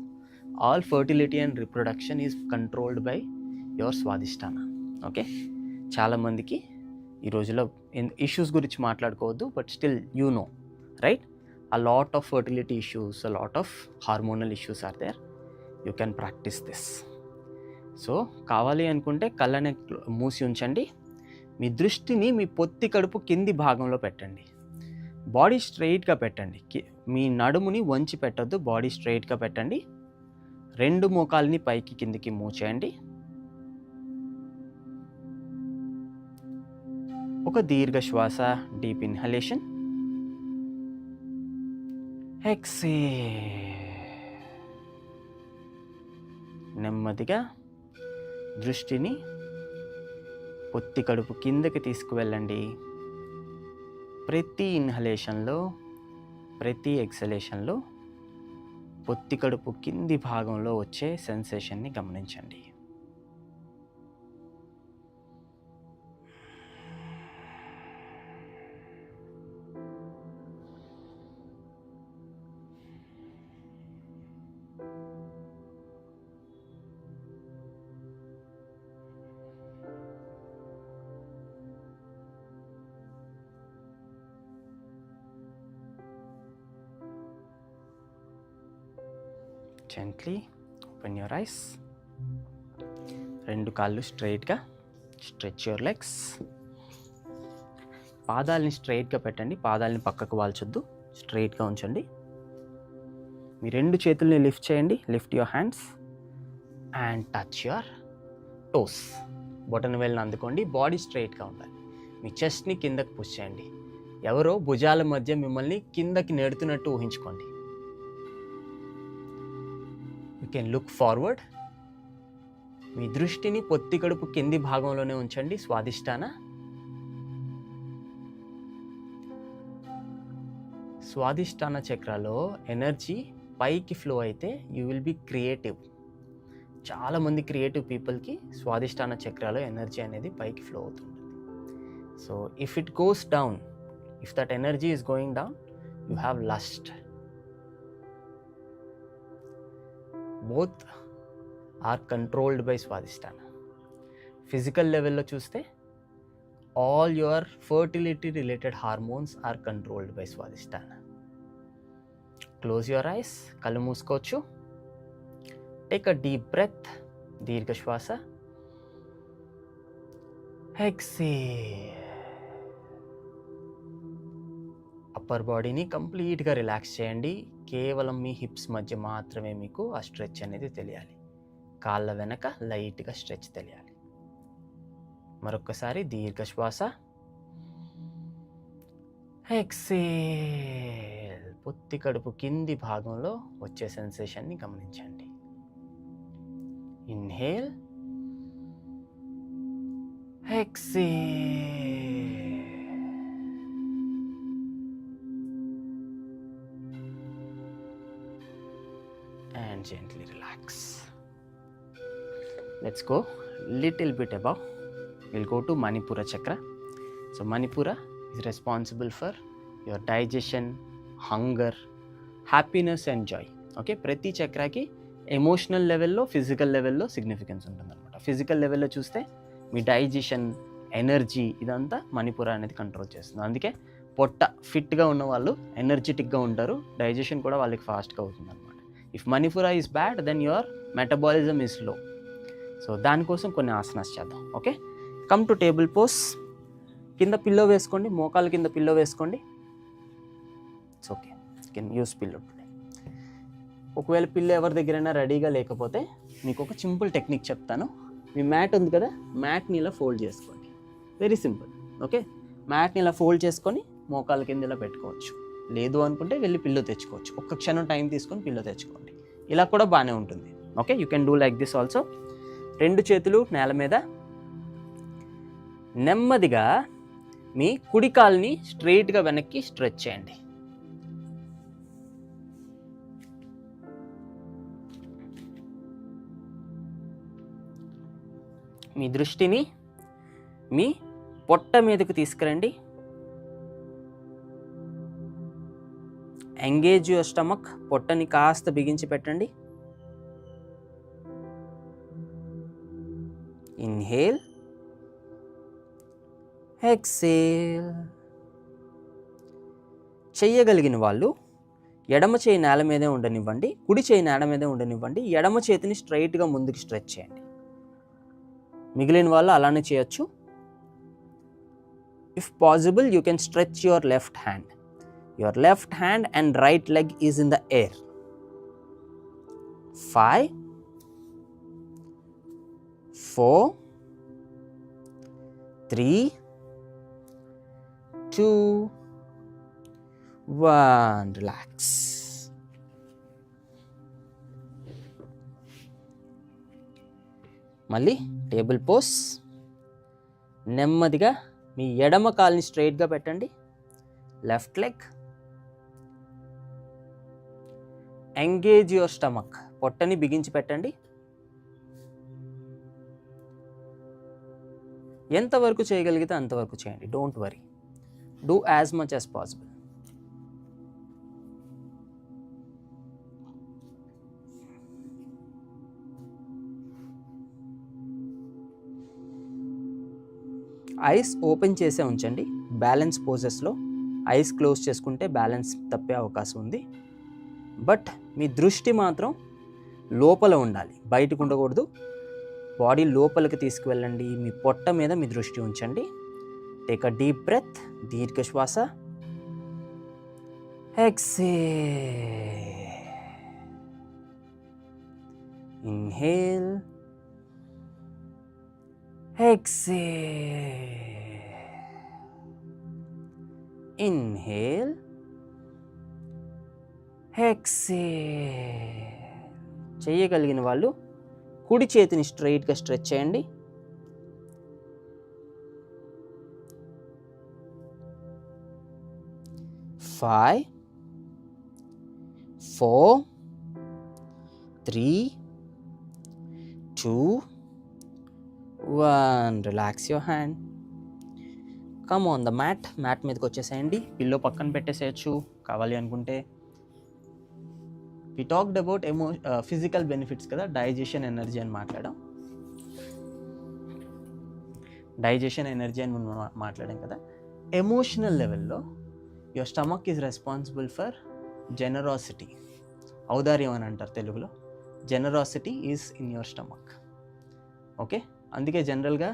All fertility and reproduction is controlled by your Swadhisthana. Okay. చాలామందికి ఈ రోజుల్లో ఇష్యూస్ గురించి మాట్లాడుకోవద్దు, but still you know, right? A lot of fertility issues, a lot of hormonal issues are there. You can practice this. So కావాలి అనుకుంటే కళ్ళని మూసి ఉంచండి. మీ దృష్టిని మీ పొత్తి కడుపు కింది భాగంలో పెట్టండి. బాడీ స్ట్రైట్గా పెట్టండి. మీ నడుముని వంచి పెట్టద్దు, బాడీ స్ట్రైట్గా పెట్టండి. 2 మోకాల్ని పైకి కిందికి మూవ్ చేయండి. ఒక దీర్ఘ శ్వాస, డీప్ ఇన్హలేషన్, ఎక్సేల్. నెమ్మదిగా దృష్టిని పొత్తి కడుపు కిందకి తీసుకువెళ్ళండి. ప్రతి ఇన్హలేషన్లో, ప్రతి ఎక్సలేషన్లో పొత్తి కడుపు కింది భాగంలో వచ్చే సెన్సేషన్ని గమనించండి. Gently open your eyes. 2 కాళ్ళు స్ట్రైట్గా. Stretch your legs. పాదాలని స్ట్రైట్గా పెట్టండి, పాదాలని పక్కకు వాల్చొద్దు, స్ట్రైట్గా ఉంచండి. మీ 2 చేతుల్ని లిఫ్ట్ చేయండి. Lift your hands and touch your toes. బొటన వేళ్ళని అందుకోండి. బాడీ స్ట్రైట్గా ఉండాలి. మీ చెస్ట్ని కిందకి పుష్ చేయండి. ఎవరో భుజాల మధ్య మిమ్మల్ని కిందకి నెడుతున్నట్టు ఊహించుకోండి. You can look forward. మీ దృష్టిని పొత్తి కడుపు కింది భాగంలోనే ఉంచండి. స్వాదిష్టాన. స్వాదిష్టాన చక్రాలో ఎనర్జీ పైకి ఫ్లో అయితే యూ విల్ బి క్రియేటివ్. చాలామంది క్రియేటివ్ పీపుల్కి స్వాదిష్టాన చక్రాలో ఎనర్జీ అనేది పైకి ఫ్లో అవుతుంది. So if it goes down, if that energy is going down, you have lust. Both are controlled by Swadhisthana. Physical లెవెల్లో చూస్తే all your fertility related hormones are controlled by Swadhisthana. Close your eyes, కళ్ళు మూసుకోవచ్చు. Take a deep breath, దీర్ఘ శ్వాస. Exhale. Upper బాడీని కంప్లీట్గా relax చేయండి. కేవలం మీ hips మధ్య మాత్రమే మీకు ఆ స్ట్రెచ్ అనేది తెలియాలి. కాళ్ళ వెనక లైట్గా స్ట్రెచ్ తెలియాలి. మరొకసారి దీర్ఘ శ్వాస. ఎక్సేల్. పొత్తి కడుపు కింది భాగంలో వచ్చే సెన్సేషన్ని గమనించండి. Inhale, exhale. And gently relax. Let's go little bit above. We'll go to Manipura chakra. So Manipura is responsible for your digestion, hunger, happiness and joy. Okay, ప్రతి చక్రాకి ఎమోషనల్ లెవెల్లో, ఫిజికల్ లెవెల్లో సిగ్నిఫికెన్స్ ఉంటుందన్నమాట. ఫిజికల్ లెవెల్లో చూస్తే మీ డైజెషన్, ఎనర్జీ ఇదంతా మణిపుర అనేది control చేస్తుంది. అందుకే పొట్ట ఫిట్గా ఉన్న వాళ్ళు ఎనర్జెటిక్గా ఉంటారు, డైజెషన్ కూడా వాళ్ళకి ఫాస్ట్గా అవుతుంది అనమాట. If Manipura is bad then your metabolism is low. So దానికోసం కొన్ని ఆసనాస్ చేద్దాం. Okay, come to table pose. కింద పిల్లో వేసుకోండి, మోకాల కింద పిల్లో వేసుకోండి. It's okay, can use pillow today. ఒకవేళ పిల్లో ఎవరి దగ్గరైనా రెడీగా లేకపోతే మీకు ఒక సింపుల్ టెక్నిక్ చెప్తాను. మీ మ్యాట్ ఉంది కదా, మ్యాట్ని ఇలా ఫోల్డ్ చేసుకోండి. Very simple. ఓకే, మ్యాట్ని ఇలా ఫోల్డ్ చేసుకొని మోకాల కింద ఇలా పెట్టుకోవచ్చు. లేదు అనుకుంటే వెళ్ళి పిల్లో తెచ్చుకోవచ్చు. ఒక్క క్షణం టైం తీసుకొని పిల్లో తెచ్చుకోండి. ఇలా కూడా బాగానే ఉంటుంది. Okay, you can do like this also. రెండు చేతులు నేల మీద. నెమ్మదిగా మీ కుడి కాల్ని స్ట్రెయిట్గా వెనక్కి స్ట్రెచ్ చేయండి. మీ దృష్టిని మీ పొట్ట మీదకు తీసుకురండి. Engage your stomach. పొట్టని కాస్త బిగించి పెట్టండి. Inhale, exhale. చెయ్యగలిగిన వాళ్ళు ఎడమ చేయి నేల మీదే ఉండనివ్వండి, కుడి చేయి నేల మీదే ఉండనివ్వండి. ఎడమ చేతిని స్ట్రైట్గా ముందుకు స్ట్రెచ్ చేయండి. మిగిలిన వాళ్ళు అలానే చేయొచ్చు. If possible you can stretch your left hand. Your left hand and right leg is in the air. 5, 4, 3, 2, 1. Relax. మళ్ళీ టేబుల్ పోస్. నెమ్మదిగా మీ ఎడమ కాల్ని స్ట్రైట్గా పెట్టండి. Left leg. Engage your stomach. పొట్టని బిగించి పెట్టండి. ఎంతవరకు చేయగలిగితే అంతవరకు చేయండి. Don't worry, do as much as possible. Eyes open చేసే ఉంచండి. బ్యాలెన్స్ పోజెస్లో ఐస్ క్లోజ్ చేసుకుంటే బ్యాలెన్స్ తప్పే అవకాశం ఉంది. బట్ మీ దృష్టి మాత్రం లోపల ఉండాలి, బయటకు ఉండకూడదు. బాడీ లోపలికి తీసుకువెళ్ళండి. మీ పొట్ట మీద మీ దృష్టి ఉంచండి. టేక్ అ డీప్ బ్రెత్, దీర్ఘ శ్వాస. Exhale. Inhale, exhale. Inhale, exhale. చేయగలిగిన వాళ్ళు కుడి చేతిని స్ట్రైట్గా స్ట్రెచ్ చేయండి. Five, 4, 3, 2, 1. Relax your hand. Come on the mat. Mat మీదకి వచ్చేసేయండి. పిల్లో పక్కన పెట్టేసేయచ్చు కావాలి అనుకుంటే. We talked about physical benefits కదా, డైజెషన్, ఎనర్జీ అని మాట్లాడాం. డైజెషన్, ఎనర్జీ అని మనం మాట్లాడాం కదా. ఎమోషనల్ లెవెల్లో your stomach is responsible for generosity. ఔదార్యం అని అంటారు తెలుగులో. Generosity is in your stomach. Okay, అందుకే జనరల్గా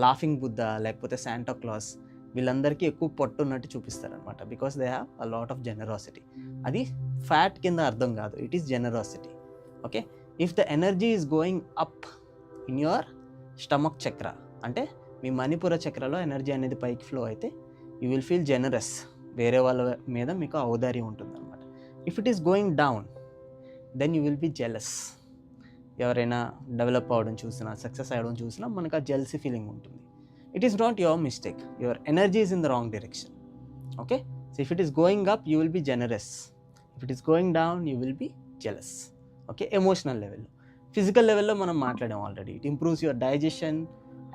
లాఫింగ్ బుద్ధ లేకపోతే శాంటా క్లాస్ వీళ్ళందరికీ ఎక్కువ పొట్టు ఉన్నట్టు చూపిస్తారనమాట. Because they have a lot of generosity. అది ఫ్యాట్ కింద అర్థం కాదు, it is generosity. Okay, if the energy is going up in your stomach chakra, అంటే మీ మణిపుర చక్రలో ఎనర్జీ అనేది పైకి ఫ్లో అయితే యూ విల్ ఫీల్ జెనరస్. వేరే వాళ్ళ మీద మీకు ఔదార్యం ఉంటుంది అనమాట. If it is going down then you will be jealous. ఎవరైనా డెవలప్ అవ్వడం చూసినా, సక్సెస్ అవ్వడం చూసినా మనకు ఆ జెలసీ ఫీలింగ్ ఉంటుంది. It is not your mistake, your energy is in the wrong direction. Okay, so if it is going up you will be generous, if it is going down you will be jealous. Okay, emotional లెవెల్లో. ఫిజికల్ లెవెల్లో మనం మాట్లాడాం already. It improves your digestion,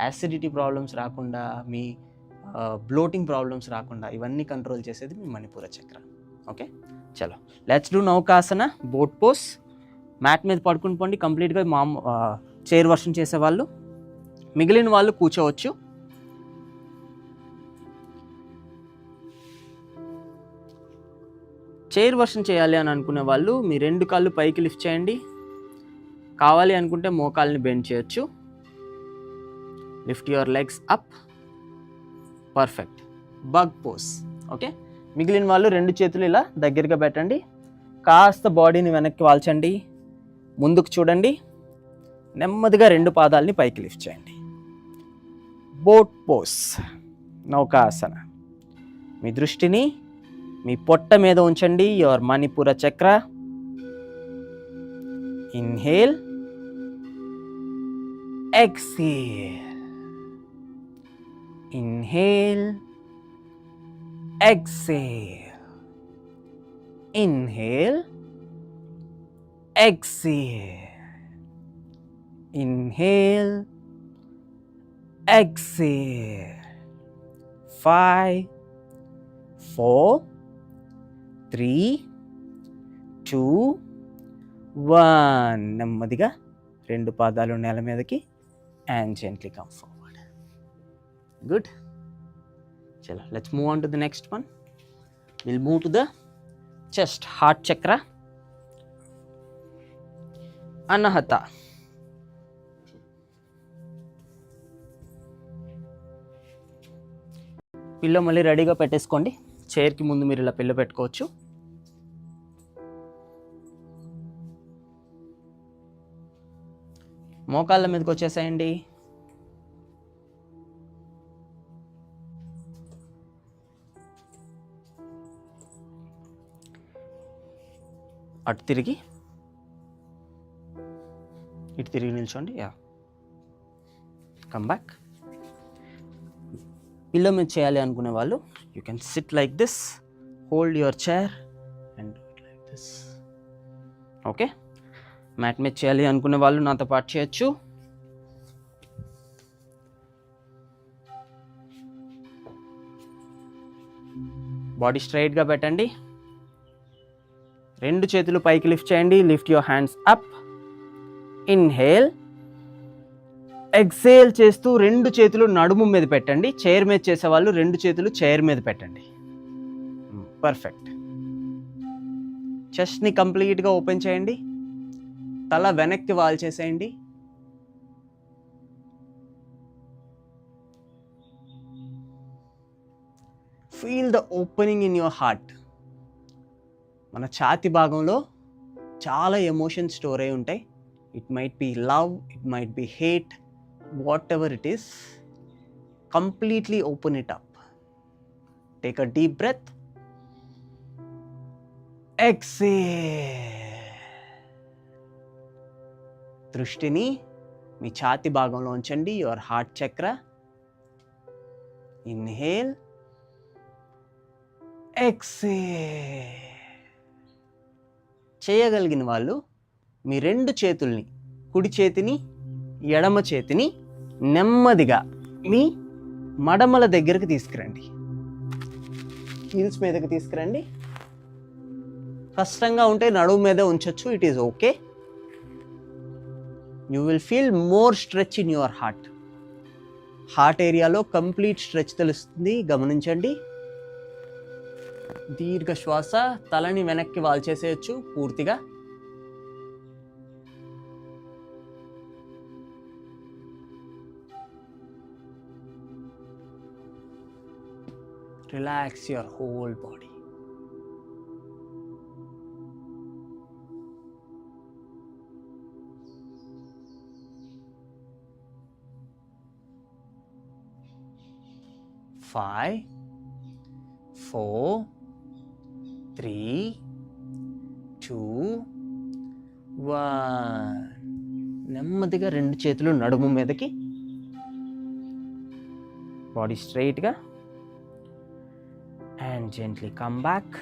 acidity problems రాకుండా, మీ bloating problems రాకుండా ఇవన్నీ control చేసేది మీ మణిపూర chakra. Okay, చలో let's do Naukasana, boat pose. Mat మీద పడుకుని పోండి కంప్లీట్గా. చైర్ వర్షన్ చేసేవాళ్ళు, మిగిలిన వాళ్ళు కూర్చోవచ్చు. చైర్ వర్షన్ చేయాలి అని అనుకునే వాళ్ళు మీ 2 కాళ్ళు పైకి లిఫ్ట్ చేయండి. కావాలి అనుకుంటే మోకాల్ని బెండ్ చేయొచ్చు. Lift your legs up. Perfect. Bug pose. Okay, మిగిలిన వాళ్ళు 2 చేతులు ఇలా దగ్గరగా పెట్టండి. కాస్త బాడీని వెనక్కి వాల్చండి, ముందుకు చూడండి. నెమ్మదిగా 2 పాదాలని పైకి లిఫ్ట్ చేయండి. బోట్ పోస్, నౌకాసన. మీ దృష్టిని మీ పొట్ట మీద ఉంచండి. యువర్ మణిపుర చక్ర. Inhale, exhale. Inhale, exhale. Inhale, exhale. Inhale, exhale. 5, 4, 3, 2, 1. నెమ్మదిగా 2 పాదాలు నేల మీదకి and gently come forward. Good. Chalo, let's move on to the next one. We'll move to the chest, heart chakra. Anahata. Pillow మళ్ళీ రెడీగా పెట్టేసుకోండి. చైర్కి ముందు మీరు ఇలా పిల్లో పెట్టుకోవచ్చు. మోకాళ్ళ మీదకి వచ్చేసేయండి. అటు తిరిగి ఇటు తిరిగి నిల్చోండి. Yeah, come back. పిల్లో మీద చేయాలి అనుకునే వాళ్ళు you can sit like this, hold your chair and do it like this. Okay, mat మీద చేయాలి అనుకునే వాళ్ళు నాతో పాటు చేయొచ్చు. బాడీ స్ట్రైట్గా పెట్టండి. 2 చేతులు పైకి లిఫ్ట్ చేయండి. Lift your hands up. Inhale, exhale చేస్తూ 2 చేతులు నడుము మీద పెట్టండి. చైర్ మీద చేసేవాళ్ళు 2 చేతులు చైర్ మీద పెట్టండి. పర్ఫెక్ట్. చెస్ట్ని కంప్లీట్గా ఓపెన్ చేయండి. తల వెనక్కి వాల్చేసేయండి. Feel the opening in your heart. మన ఛాతి భాగంలో చాలా ఎమోషన్స్ స్టోర్ అయి ఉంటాయి. It might be love, it might be hate, whatever it is. Completely open it up. Take a deep breath. Exhale. దృష్టిని మీ ఛాతి భాగంలో ఉంచండి. Your heart chakra. Inhale, exhale. చేయగలిగిన వాళ్ళు మీ 2 చేతుల్ని, కుడి చేతిని ఎడమ చేతిని నెమ్మదిగా మీ మడమల దగ్గరకు తీసుకురండి. హీల్స్ మీదకి తీసుకురండి. కష్టంగా ఉంటే నడుము మీద ఉంచొచ్చు. It is okay. You will feel more stretch in your heart. Heart ఏరియాలో కంప్లీట్ స్ట్రెచ్ తెలుస్తుంది, గమనించండి. దీర్ఘ శ్వాస, తలని వెనక్కి వాల్చేసేయచ్చు పూర్తిగా. Relax your whole body. Five, 4, 3, 2, 1. నెమ్మదిగా రెండు చేతులు నడుము మీదకి, బాడీ స్ట్రైట్గా, అండ్ జెంట్లీ కమ్ బ్యాక్.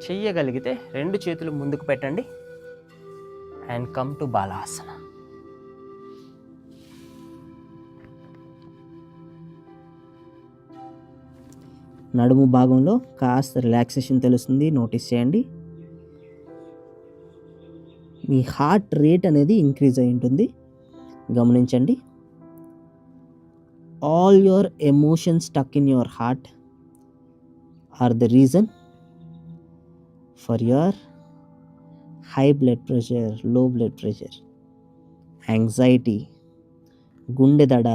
చెయ్యగలిగితే రెండు చేతులు ముందుకు పెట్టండి అండ్ కమ్ టు బాలాసన. నడుము భాగంలో కాస్త రిలాక్సేషన్ తెలుస్తుంది, నోటీస్ చేయండి. మీ హార్ట్ రేట్ అనేది ఇంక్రీజ్ అయి ఉంటుంది, గమనించండి. All your emotions stuck in your heart are the reason for your high blood pressure, low blood pressure, anxiety, గుండె దడ,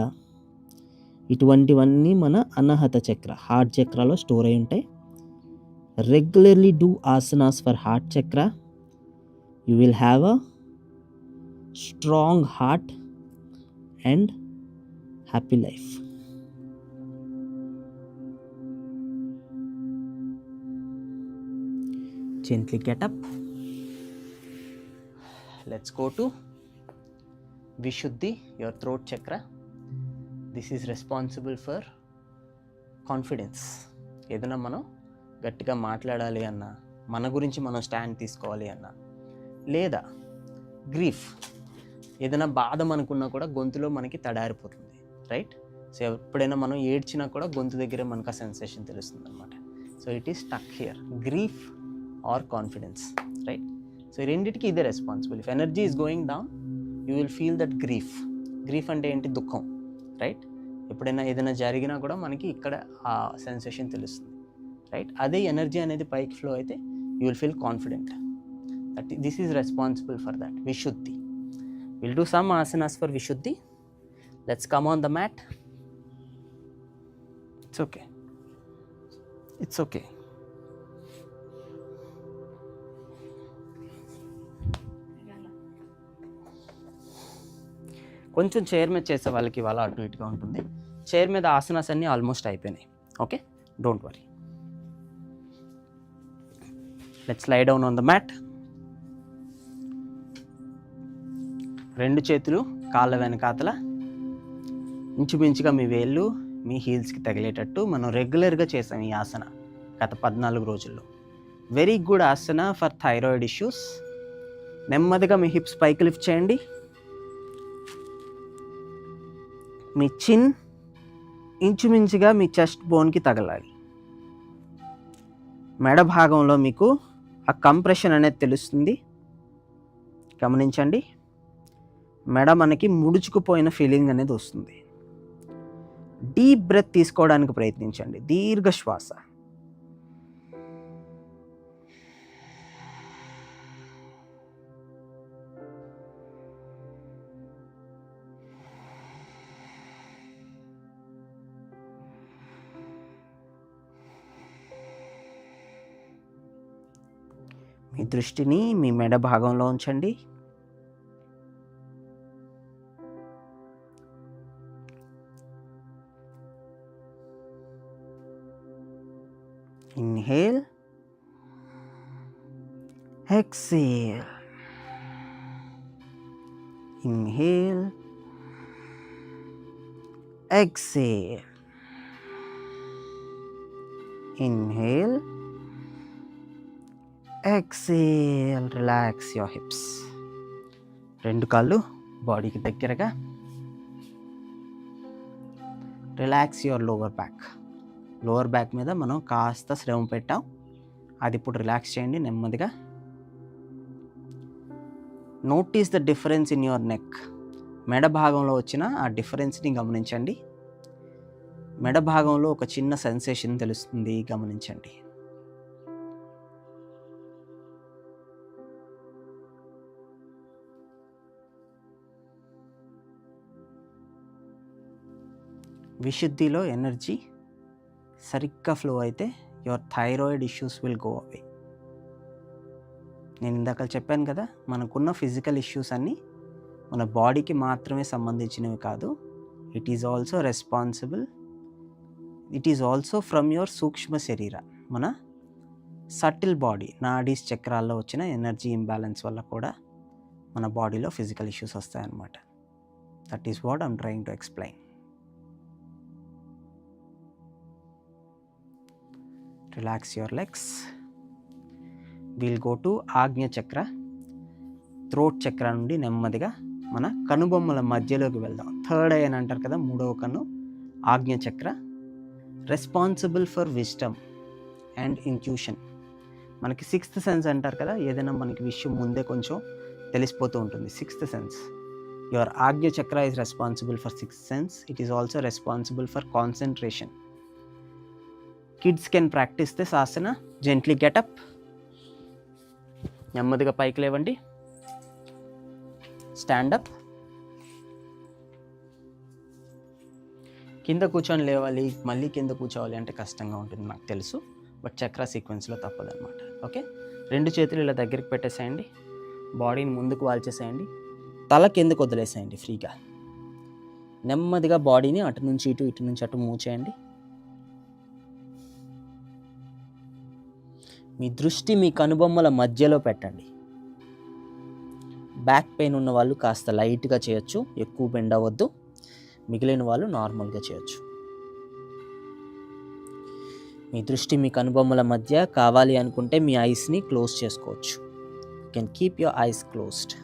ఇటువంటివన్నీ మన అనాహత చక్ర, హార్ట్ చక్రాలో స్టోర్ అయి ఉంటాయి. Regularly do asanas for heart chakra. You will have a strong heart and happy life. Gently get up. Let's go to Vishuddhi, your throat chakra. This is responsible for confidence. ఏదైనా మనం గట్టిగా మాట్లాడాలి అన్నా, మన గురించి మనం స్టాండ్ తీసుకోవాలి అన్నా, లేదా గ్రీఫ్, ఏదైనా బాధ మనకున్నా కూడా గొంతులో మనకి తడారిపోతుంది, రైట్? సో ఎప్పుడైనా మనం ఏడ్చినా కూడా గొంతు దగ్గర మనకు ఆ సెన్సేషన్ తెలుస్తుంది అనమాట. So it is stuck here, grief or confidence, right? So ఈ రెండింటికి ఇదే responsible. If energy is going down, you will feel that grief. Grief అంటే ఏంటి? దుఃఖం, రైట్? ఎప్పుడైనా ఏదైనా జరిగినా కూడా మనకి ఇక్కడ ఆ సెన్సేషన్ తెలుస్తుంది, రైట్? అదే ఎనర్జీ అనేది పైకి ఫ్లో అయితే you will feel confident. That this is responsible for that Vishuddhi. Will do some asanas for Vishuddhi. Let's come on the mat. It's okay, it's okay. కొంచెం చైర్ మీద చేసే వాళ్ళకి ఇవాళ అటు ఇటుగా ఉంటుంది. చైర్ మీద ఆసనాస్ అన్నీ ఆల్మోస్ట్ అయిపోయినాయి. Okay, don't worry. Let's lie down on the mat. రెండు చేతులు కాళ్ళ వెనకాతల, ఇంచుమించుగా మీ వేళ్ళు మీ హీల్స్కి తగిలేటట్టు మనం రెగ్యులర్గా చేసాం ఈ ఆసన గత 14 రోజుల్లో. Very good Haasan for thyroid issues. నెమ్మదిగా మీ హిప్స్ పైకి లిఫ్ట్ చేయండి. మీ చిన్ ఇంచుమించుగా మీ చెస్ట్ బోన్కి తగలాలి. మెడ భాగంలో మీకు ఆ కంప్రెషన్ అనేది తెలుస్తుంది, గమనించండి. మెడ మనకి ముడుచుకుపోయిన ఫీలింగ్ అనేది వస్తుంది. డీప్ బ్రెత్ తీసుకోవడానికి ప్రయత్నించండి, దీర్ఘ శ్వాస. మీ దృష్టిని మీ మెడ భాగంలో ఉంచండి. Inhale, exhale, inhale, exhale, inhale, exhale. Relax your hips. రెండు కాళ్ళు బాడీకి దగ్గరగా. Relax your lower back. Lower back మీద మనం కాస్త శ్రమ పెట్టాం, అది ఇప్పుడు రిలాక్స్ చేయండి నెమ్మదిగా. Notice the difference in your neck. మెడ భాగంలో వచ్చిన ఆ డిఫరెన్స్ని గమనించండి. మెడ భాగంలో ఒక చిన్న సెన్సేషన్ తెలుస్తుంది, గమనించండి. విశుద్ధిలో ఎనర్జీ సరిగ్గా ఫ్లో అయితే your thyroid issues will go away. నేను ఇందాక చెప్పాను కదా, మనకున్న ఫిజికల్ ఇష్యూస్ అన్నీ మన బాడీకి మాత్రమే సంబంధించినవి కాదు. It is also from your సూక్ష్మ శరీర, మన సటిల్ బాడీ, నాడీస్ చక్రాల్లో వచ్చిన ఎనర్జీ ఇంబ్యాలెన్స్ వల్ల కూడా మన బాడీలో ఫిజికల్ ఇష్యూస్ వస్తాయన్నమాట. That is what I'm trying to explain. Relax your legs. Will go to ఆజ్ఞ చక్ర. థ్రోట్ చక్ర నుండి నెమ్మదిగా మన కనుబొమ్మల మధ్యలోకి వెళ్దాం. థర్డ్ ఐ అని అంటారు కదా, మూడవ కన్ను ఆజ్ఞ చక్ర. Responsible for wisdom and intuition. మనకి సిక్స్త్ సెన్స్ అంటారు కదా, ఏదైనా మనకి విషయం ముందే కొంచెం తెలిసిపోతూ ఉంటుంది. Sixth sense. యువర్ ఆజ్ఞ చక్ర is responsible for sixth sense. It is also responsible for concentration. Kids can practice this Haasan. Gently getup. నెమ్మదిగా పైకి లేవండి. స్టాండప్. కింద కూర్చొని లేవాలి, మళ్ళీ కింద కూర్చోవాలి అంటే కష్టంగా ఉంటుంది నాకు తెలుసు, బట్ చక్ర సీక్వెన్స్లో తప్పదన్నమాట. ఓకే, 2 చేతులు ఇలా దగ్గరికి పెట్టేసేయండి. బాడీని ముందుకు వాల్చేసేయండి. తల కిందకు వదిలేసేయండి ఫ్రీగా. నెమ్మదిగా బాడీని అటు నుంచి ఇటు, ఇటు నుంచి అటు మూవ్ చేయండి. మీ దృష్టి మీ కనుబొమ్మల మధ్యలో పెట్టండి. బ్యాక్ పెయిన్ ఉన్న వాళ్ళు కాస్త లైట్గా చేయొచ్చు, ఎక్కువ బెండ్ అవ్వద్దు. మిగిలిన వాళ్ళు నార్మల్గా చేయొచ్చు. మీ దృష్టి మీ కనుబొమ్మల మధ్య. కావాలి అనుకుంటే మీ ఐస్ని క్లోజ్ చేసుకోవచ్చు. You can keep your eyes closed.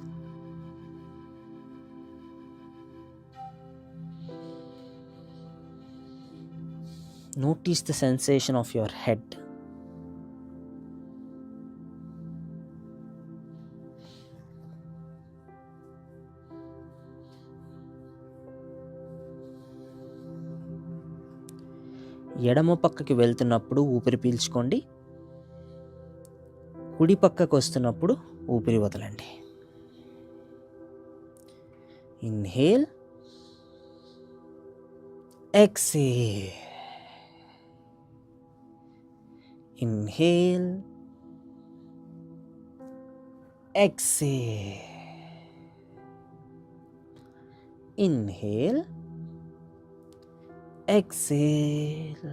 Notice the sensation of your head. ఎడమ పక్కకి వెళ్తున్నప్పుడు ఊపిరి పీల్చుకోండి. కుడి పక్కకు వస్తున్నప్పుడు ఊపిరి వదలండి. Inhale, exhale. Inhale, exhale. Inhale, exhale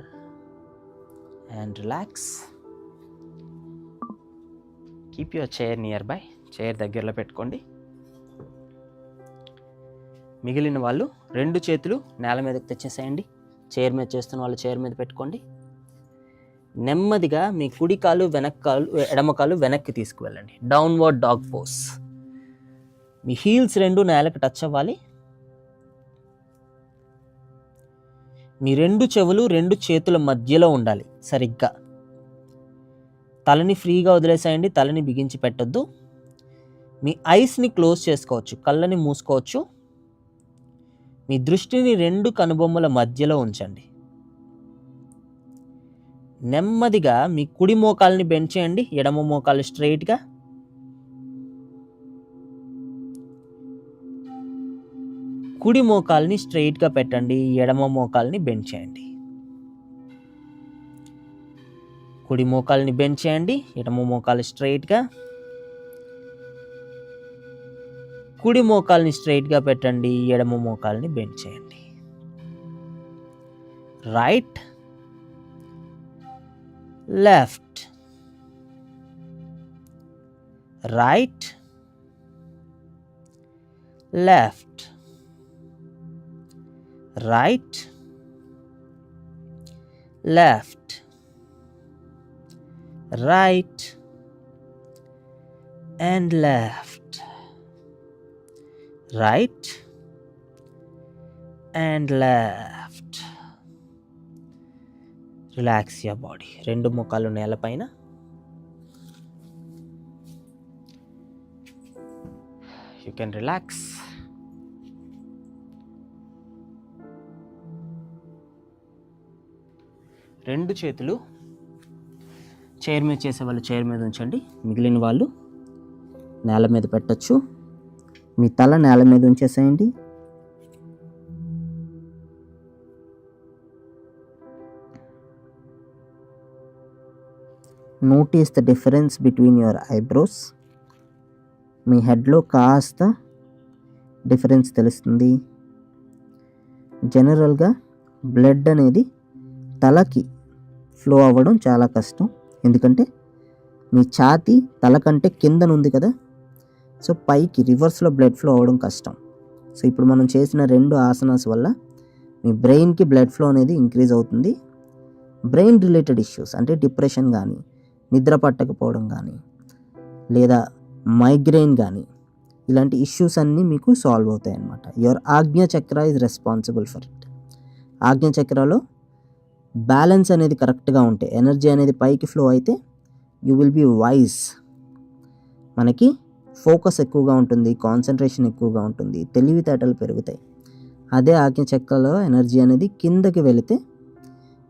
and relax. Keep your chair nearby. Chair దగ్గరలో పెట్టుకోండి. మిగిలిన వాళ్ళు 2 చేతులు నేల మీదకి తెచ్చేసేయండి. చైర్ మీద చేస్తున్న వాళ్ళు చైర్ మీద పెట్టుకోండి. నెమ్మదిగా మీ కుడి కాలు ఎడమ కాలు వెనక్కి తీసుకువెళ్ళండి. Downward dog pose. మీ హీల్స్ 2 నేలకు టచ్ అవ్వాలి. మీ 2 చెవులు 2 చేతుల మధ్యలో ఉండాలి సరిగ్గా. తలని ఫ్రీగా వదిలేసేయండి. తలని బిగించి పెట్టొద్దు. మీ ఐస్ని క్లోజ్ చేసుకోవచ్చు, కళ్ళని మూసుకోవచ్చు. మీ దృష్టిని 2 కనుబొమ్మల మధ్యలో ఉంచండి. నెమ్మదిగా మీ కుడి మోకాల్ని బెండ్ చేయండి. ఎడమ మోకాలు స్ట్రైట్గా. కుడి మోకాల్ని స్ట్రైట్గా పెట్టండి. ఎడమ మోకాల్ని బెండ్ చేయండి. కుడి మోకాల్ని బెండ్ చేయండి. ఎడమ మోకాలు స్ట్రైట్గా. కుడి మోకాల్ని స్ట్రైట్గా పెట్టండి. ఎడమ మోకాల్ని బెండ్ చేయండి. Right, left, right, left, right, left, right and left, right and left. Relax your body. 2 మోకాళ్ళు నేలపైన. You can relax. రెండు చేతులు చైర్ మీద చేసే వాళ్ళు చైర్ మీద ఉంచండి, మిగిలిన వాళ్ళు నేల మీద పెట్టచ్చు. మీ తల నేల మీద ఉంచేసేయండి. Notice the difference between your eyebrows. మీ హెడ్లో కాస్త డిఫరెన్స్ తెలుస్తుంది. జనరల్గా బ్లడ్ అనేది తలకి ఫ్లో అవ్వడం చాలా కష్టం, ఎందుకంటే మీ ఛాతీ తల కంటే కిందనుంది కదా, సో పైకి రివర్స్లో బ్లడ్ ఫ్లో అవ్వడం కష్టం. సో ఇప్పుడు మనం చేసిన 2 ఆసనాస్ వల్ల మీ బ్రెయిన్కి బ్లడ్ ఫ్లో అనేది ఇంక్రీజ్ అవుతుంది. బ్రెయిన్ రిలేటెడ్ ఇష్యూస్ అంటే డిప్రెషన్ కానీ, నిద్ర పట్టకపోవడం కానీ, లేదా మైగ్రెయిన్ కానీ, ఇలాంటి ఇష్యూస్ అన్నీ మీకు సాల్వ్ అవుతాయి అన్నమాట. యువర్ ఆజ్ఞ చక్ర ఈజ్ రెస్పాన్సిబుల్ ఫర్ ఇట్. ఆజ్ఞ చక్రలో బ్యాలెన్స్ అనేది కరెక్ట్గా ఉంటే, ఎనర్జీ అనేది పైకి ఫ్లో అయితే యూ విల్ బీ వైజ్. మనకి ఫోకస్ ఎక్కువగా ఉంటుంది, కాన్సన్ట్రేషన్ ఎక్కువగా ఉంటుంది, తెలివితేటలు పెరుగుతాయి. అదే ఆజ్ఞ చక్రలో ఎనర్జీ అనేది కిందకి వెళితే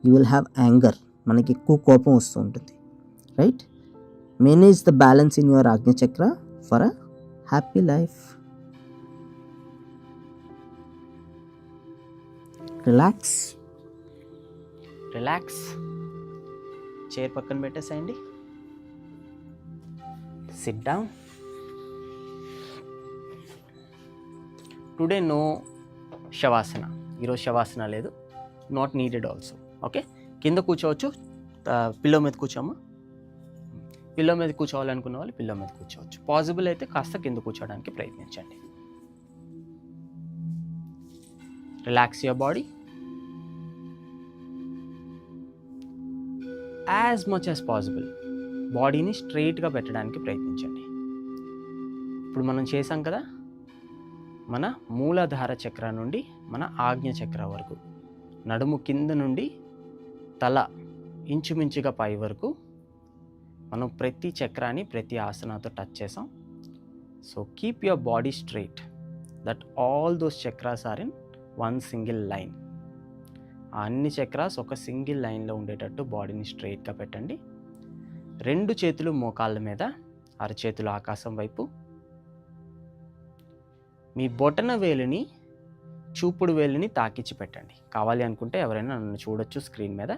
యూ విల్ హ్యావ్ యాంగర్, మనకి ఎక్కువ కోపం వస్తూ ఉంటుంది, right? Manage the balance in your ఆజ్ఞ చక్ర for a happy life. Relax, relax. Chair పక్కన పెట్టేసేయండి. SIT down. టుడే నో శవాసన, ఈరోజు శవాసన లేదు, నాట్ నీడెడ్ ఆల్సో. ఓకే, కింద కూర్చోవచ్చు, పిల్లో మీద కూర్చోమ్మా. పిల్లో మీద కూర్చోవాలనుకున్న వాళ్ళు పిల్లో మీద కూర్చోవచ్చు. పాసిబుల్ అయితే కాస్త కింద కూర్చోవడానికి ప్రయత్నించండి. Relax your body as much as possible. బాడీని స్ట్రైట్గా పెట్టడానికి ప్రయత్నించండి. ఇప్పుడు మనం చేసాం కదా, మన మూలాధార చక్ర నుండి మన ఆజ్ఞ చక్ర వరకు, నడుము కింద నుండి తల ఇంచుమించుగా పై వరకు మనం ప్రతి చక్రాన్ని ప్రతి ఆసనాతో టచ్ చేసాం. So keep your body straight, that all those chakras are in one single line. అన్ని చక్రాస్ ఒక సింగిల్ లైన్లో ఉండేటట్టు బాడీని స్ట్రైట్గా పెట్టండి. 2 చేతులు మోకాళ్ళ మీద, అరచేతులు ఆకాశం వైపు. మీ బొటన వేలుని చూపుడు వేలుని తాకిచ్చి పెట్టండి. కావాలి అనుకుంటే ఎవరైనా నన్ను చూడొచ్చు స్క్రీన్ మీద.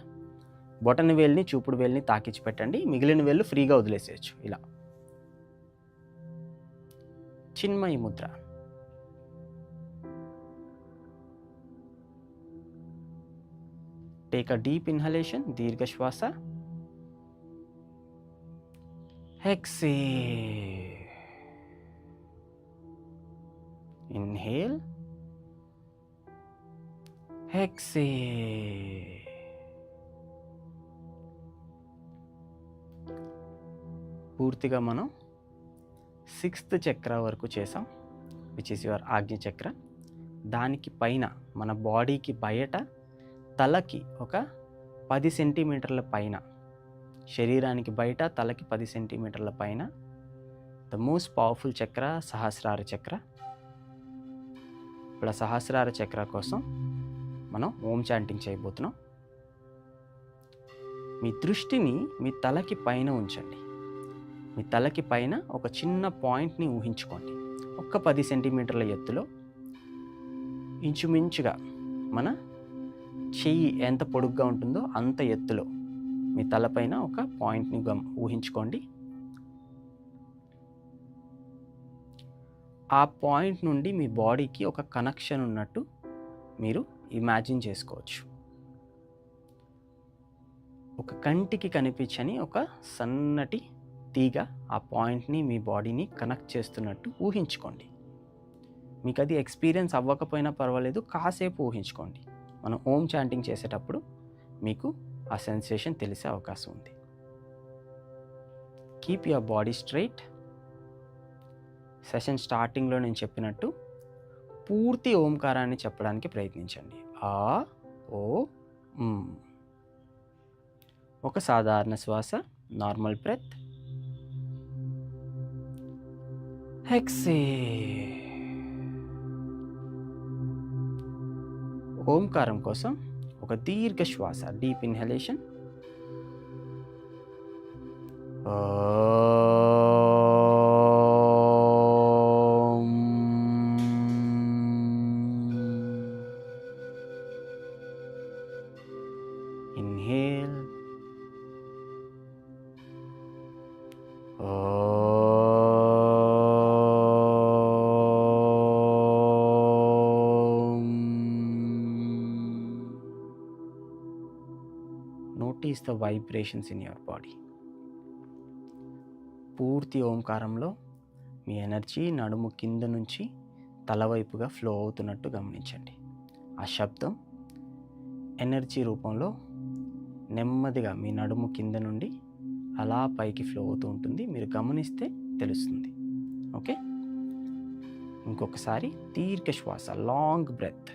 బొటన వేలుని చూపుడు వేలుని తాకిచ్చి పెట్టండి. మిగిలిన వేళ్ళు ఫ్రీగా వదిలేసేయచ్చు. ఇలా Chinmayi Mudra. Take a deep inhalation, దీర్ఘ శ్వాస. ఎక్సేల్. Inhale, exhale. పూర్తిగా మనం 6th చక్ర వరకు చేసాం, విచ్ ఇస్ యువర్ ఆజ్ఞ చక్ర. దానికి పైన మన బాడీకి బయట తలకి ఒక 10 సెంటీమీటర్ల పైన, శరీరానికి బయట తలకి 10 సెంటీమీటర్ల పైన ద మోస్ట్ పవర్ఫుల్ చక్ర సహస్రార చక్ర. ఇప్పుడు సహస్రార చక్ర కోసం మనం ఓం చాంటింగ్ చేయబోతున్నాం. మీ దృష్టిని మీ తలకి పైన ఉంచండి. మీ తలకి పైన ఒక చిన్న పాయింట్ని ఊహించుకోండి. ఒక్క 10 సెంటీమీటర్ల ఎత్తులో, ఇంచుమించుగా మన చెయ్యి ఎంత పొడుగ్గా ఉంటుందో అంత ఎత్తులో మీ తలపైన ఒక పాయింట్ని ఊహించుకోండి. ఆ పాయింట్ నుండి మీ బాడీకి ఒక కనెక్షన్ ఉన్నట్టు మీరు ఇమాజిన్ చేసుకోవచ్చు. ఒక కంటికి కనిపించని ఒక సన్నటి తీగ ఆ పాయింట్ని మీ బాడీని కనెక్ట్ చేస్తున్నట్టు ఊహించుకోండి. మీకు అది ఎక్స్పీరియన్స్ అవ్వకపోయినా పర్వాలేదు, కాసేపు ఊహించుకోండి. మనం ఓం చాంటింగ్ చేసేటప్పుడు మీకు ఆ సెన్సేషన్ తెలిసే అవకాశం ఉంది. Keep your body straight. Session స్టార్టింగ్లో నేను చెప్పినట్టు పూర్తి ఓంకారాన్ని చెప్పడానికి ప్రయత్నించండి. ఆ, ఓ, ఒక సాధారణ శ్వాస, నార్మల్ బ్రెత్. ఎక్సేల్. ఓంకారం కోసం ఒక దీర్ఘ శ్వాస, deep inhalation. Inhale. Notice the vibrations in your body. పూర్తి ఓంకారంలో మీ ఎనర్జీ నడుము కింద నుంచి తలవైపుగా ఫ్లో అవుతున్నట్టు గమనించండి. ఆ శబ్దం ఎనర్జీ రూపంలో నెమ్మదిగా మీ నడుము కింద నుండి అలా పైకి ఫ్లో అవుతూ ఉంటుంది. మీరు గమనిస్తే తెలుస్తుంది. ఓకే, ఇంకొకసారి దీర్ఘ శ్వాస, లాంగ్ బ్రెత్.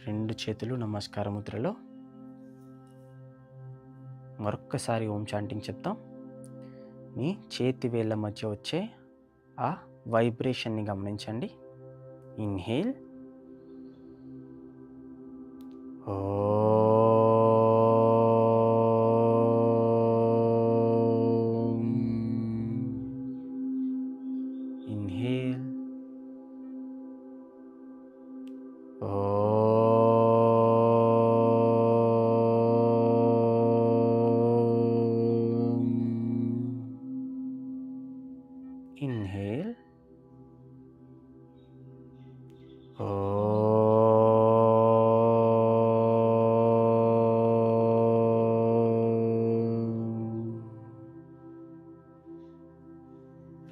రెండు చేతులు నమస్కార ముద్రలో. మరొక్కసారి ఓం చాంటింగ్ చెప్తాం. మీ చేతి వేళ్ళ మధ్య వచ్చే ఆ వైబ్రేషన్ని గమనించండి. ఇన్హేల్. ఇన్హేల్. Inhale.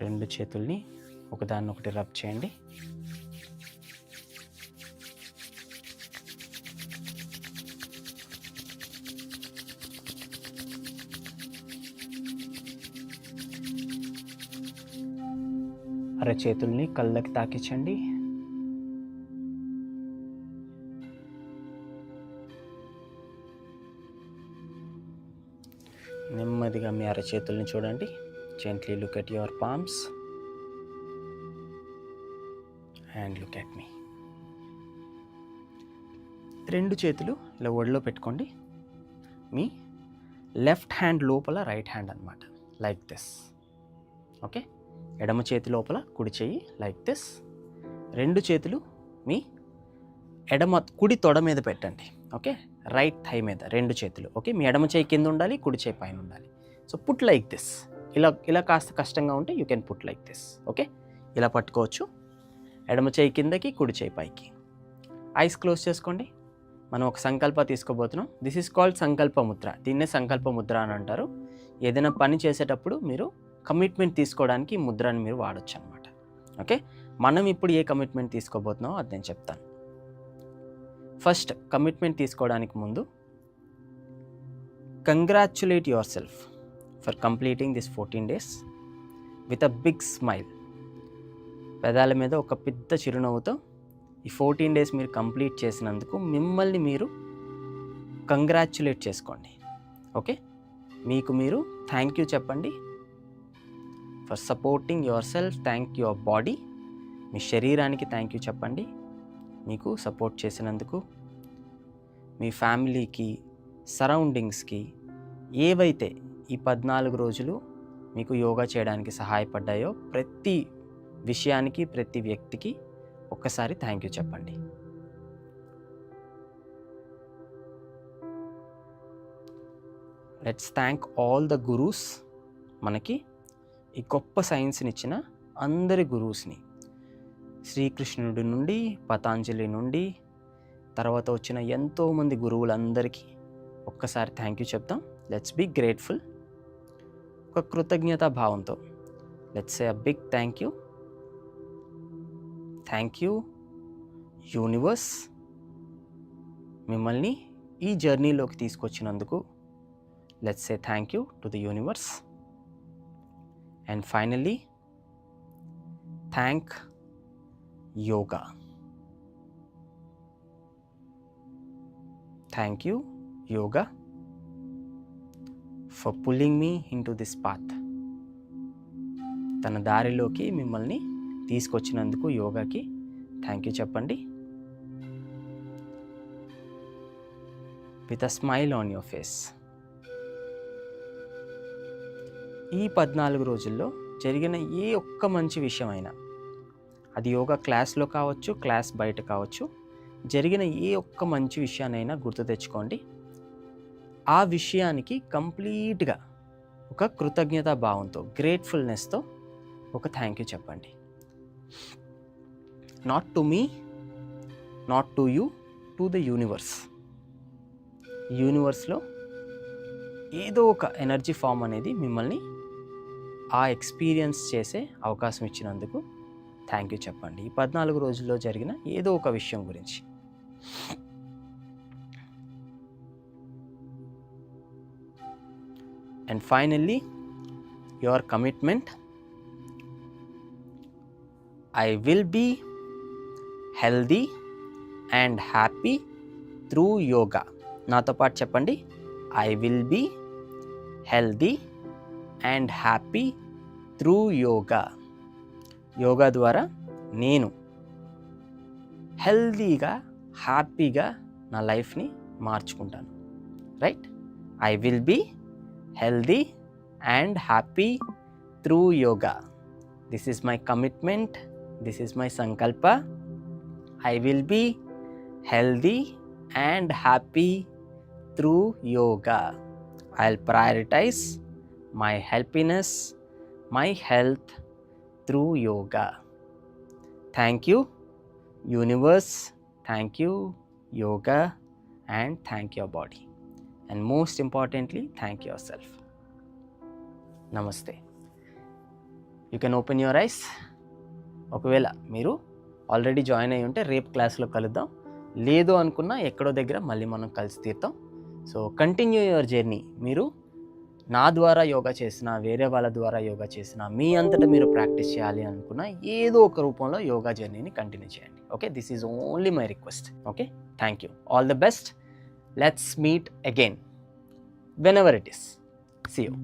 రెండు చేతుల్ని ఒకదాన్నొకటి రబ్ చేయండి. అరచేతుల్ని కళ్ళకి తాకించండి. నెమ్మదిగా మీ అరచేతుల్ని చూడండి. Gently look at your palms and look at me. రెండు చేతులు ఇలా ఒడిలో పెట్టుకోండి. మీ లెఫ్ట్ హ్యాండ్ లోపల రైట్ హ్యాండ్ అన్నమాట, లైక్ దిస్. ఓకే, ఎడమ చేతి లోపల కుడి చెయ్యి, లైక్ దిస్. రెండు చేతులు మీ కుడి తొడ మీద పెట్టండి. ఓకే, రైట్ థై మీద రెండు చేతులు. ఓకే, మీ ఎడమ చేయి కింద ఉండాలి, కుడి చేయి పైన ఉండాలి. So put like this. ఇలా కాస్త కష్టంగా ఉంటే you can put like this. Okay, ఇలా పట్టుకోవచ్చు. ఎడమ చేయి కిందకి, కుడి చేయి పైకి. ఐస్ క్లోజ్ చేసుకోండి. మనం ఒక సంకల్ప తీసుకోబోతున్నాం. దిస్ ఈజ్ కాల్డ్ సంకల్ప ముద్ర. దీన్నే సంకల్ప ముద్ర అని అంటారు. ఏదైనా పని చేసేటప్పుడు మీరు కమిట్మెంట్ తీసుకోవడానికి ఈ ముద్రని మీరు వాడచ్చు అనమాట. ఓకే, మనం ఇప్పుడు ఏ కమిట్మెంట్ తీసుకోబోతున్నామో అది నేను చెప్తాను. ఫస్ట్, కమిట్మెంట్ తీసుకోవడానికి ముందు congratulate yourself for completing this 14 days with a big smile. పెదాల మీద ఒక పెద్ద చిరునవ్వుతో ఈ 14 days మీరు కంప్లీట్ చేసినందుకు మిమ్మల్ని మీరు కంగ్రాచ్యులేట్ చేసుకోండి. ఓకే, మీకు మీరు థ్యాంక్ యూ చెప్పండి. For supporting yourself. Thank your body. మీ శరీరానికి థ్యాంక్ యూ చెప్పండి మీకు సపోర్ట్ చేసినందుకు. మీ ఫ్యామిలీకి, సరౌండింగ్స్కి ఏవైతే ఈ 14 రోజులు మీకు యోగా చేయడానికి సహాయపడ్డాయో ప్రతి విషయానికి, ప్రతి వ్యక్తికి ఒక్కసారి థ్యాంక్ యూ చెప్పండి. Let's thank all the gurus. మనకి ఈ గొప్ప సైన్స్ని ఇచ్చిన అందరి గురూస్ని, శ్రీకృష్ణుడి నుండి, పతాంజలి నుండి, తర్వాత వచ్చిన ఎంతోమంది గురువులందరికీ ఒక్కసారి థ్యాంక్ యూ చెప్తాం. Let's be grateful. ఒక కృతజ్ఞతా భావంతో let's say a big thank you. Thank you universe, మిమ్మల్ని ఈ జర్నీలోకి తీసుకొచ్చినందుకు. Let's say thank you to the universe. And finally thank yoga. Thank you yoga for pulling me in to this path. తన దారిలోకి మిమ్మల్ని తీసుకొచ్చినందుకు యోగాకి థ్యాంక్ యూ చెప్పండి. With a smile on your face. ఈ 14 రోజుల్లో జరిగిన ఏ ఒక్క మంచి విషయమైనా, అది యోగా క్లాస్లో కావచ్చు, క్లాస్ బయట కావచ్చు, జరిగిన ఏ ఒక్క మంచి విషయాన్నైనా గుర్తు తెచ్చుకోండి. ఆ విషయానికి కంప్లీట్గా ఒక కృతజ్ఞతా భావంతో, గ్రేట్ఫుల్నెస్తో ఒక థ్యాంక్ యూ చెప్పండి. Not to me, not to you, to the universe. యూనివర్స్లో ఏదో ఒక ఎనర్జీ ఫామ్ అనేది మిమ్మల్ని ఆ ఎక్స్పీరియన్స్ చేసే అవకాశం ఇచ్చినందుకు థ్యాంక్ యూ చెప్పండి. ఈ 14 రోజుల్లో జరిగిన ఏదో ఒక విషయం గురించి. And finally, your commitment. I will be healthy and happy through yoga. నాతో పాటు చెప్పండి. I will be healthy and happy through yoga. Yoga ద్వారా నేను హెల్దీగా, హ్యాపీగా నా లైఫ్ని మార్చుకుంటాను. Right? I will be healthy and happy through yoga. This is my commitment. This is my sankalpa. I will be healthy and happy through yoga. I'll prioritize my happiness, my health through yoga. Thank you, universe. Thank you, yoga. And thank your body. And most importantly, thank yourself. Namaste. You can open your eyes. ఒకవేళ మీరు already join అయ్యి ఉంటే రేపు క్లాస్లో కలుద్దాం. లేదు అనుకున్నా ఎక్కడో దగ్గర మళ్ళీ మనం కలిసి తీరుతాం. So continue your journey. మీరు నా ద్వారా యోగా చేసినా, వేరే వాళ్ళ ద్వారా యోగా చేసినా, మీ అంతటా మీరు ప్రాక్టీస్ చేయాలి అనుకున్నా ఏదో ఒక రూపంలో యోగా జర్నీని కంటిన్యూ చేయండి. Okay, this is only my request. Okay, thank you. All the best. Let's meet again whenever it is. See you.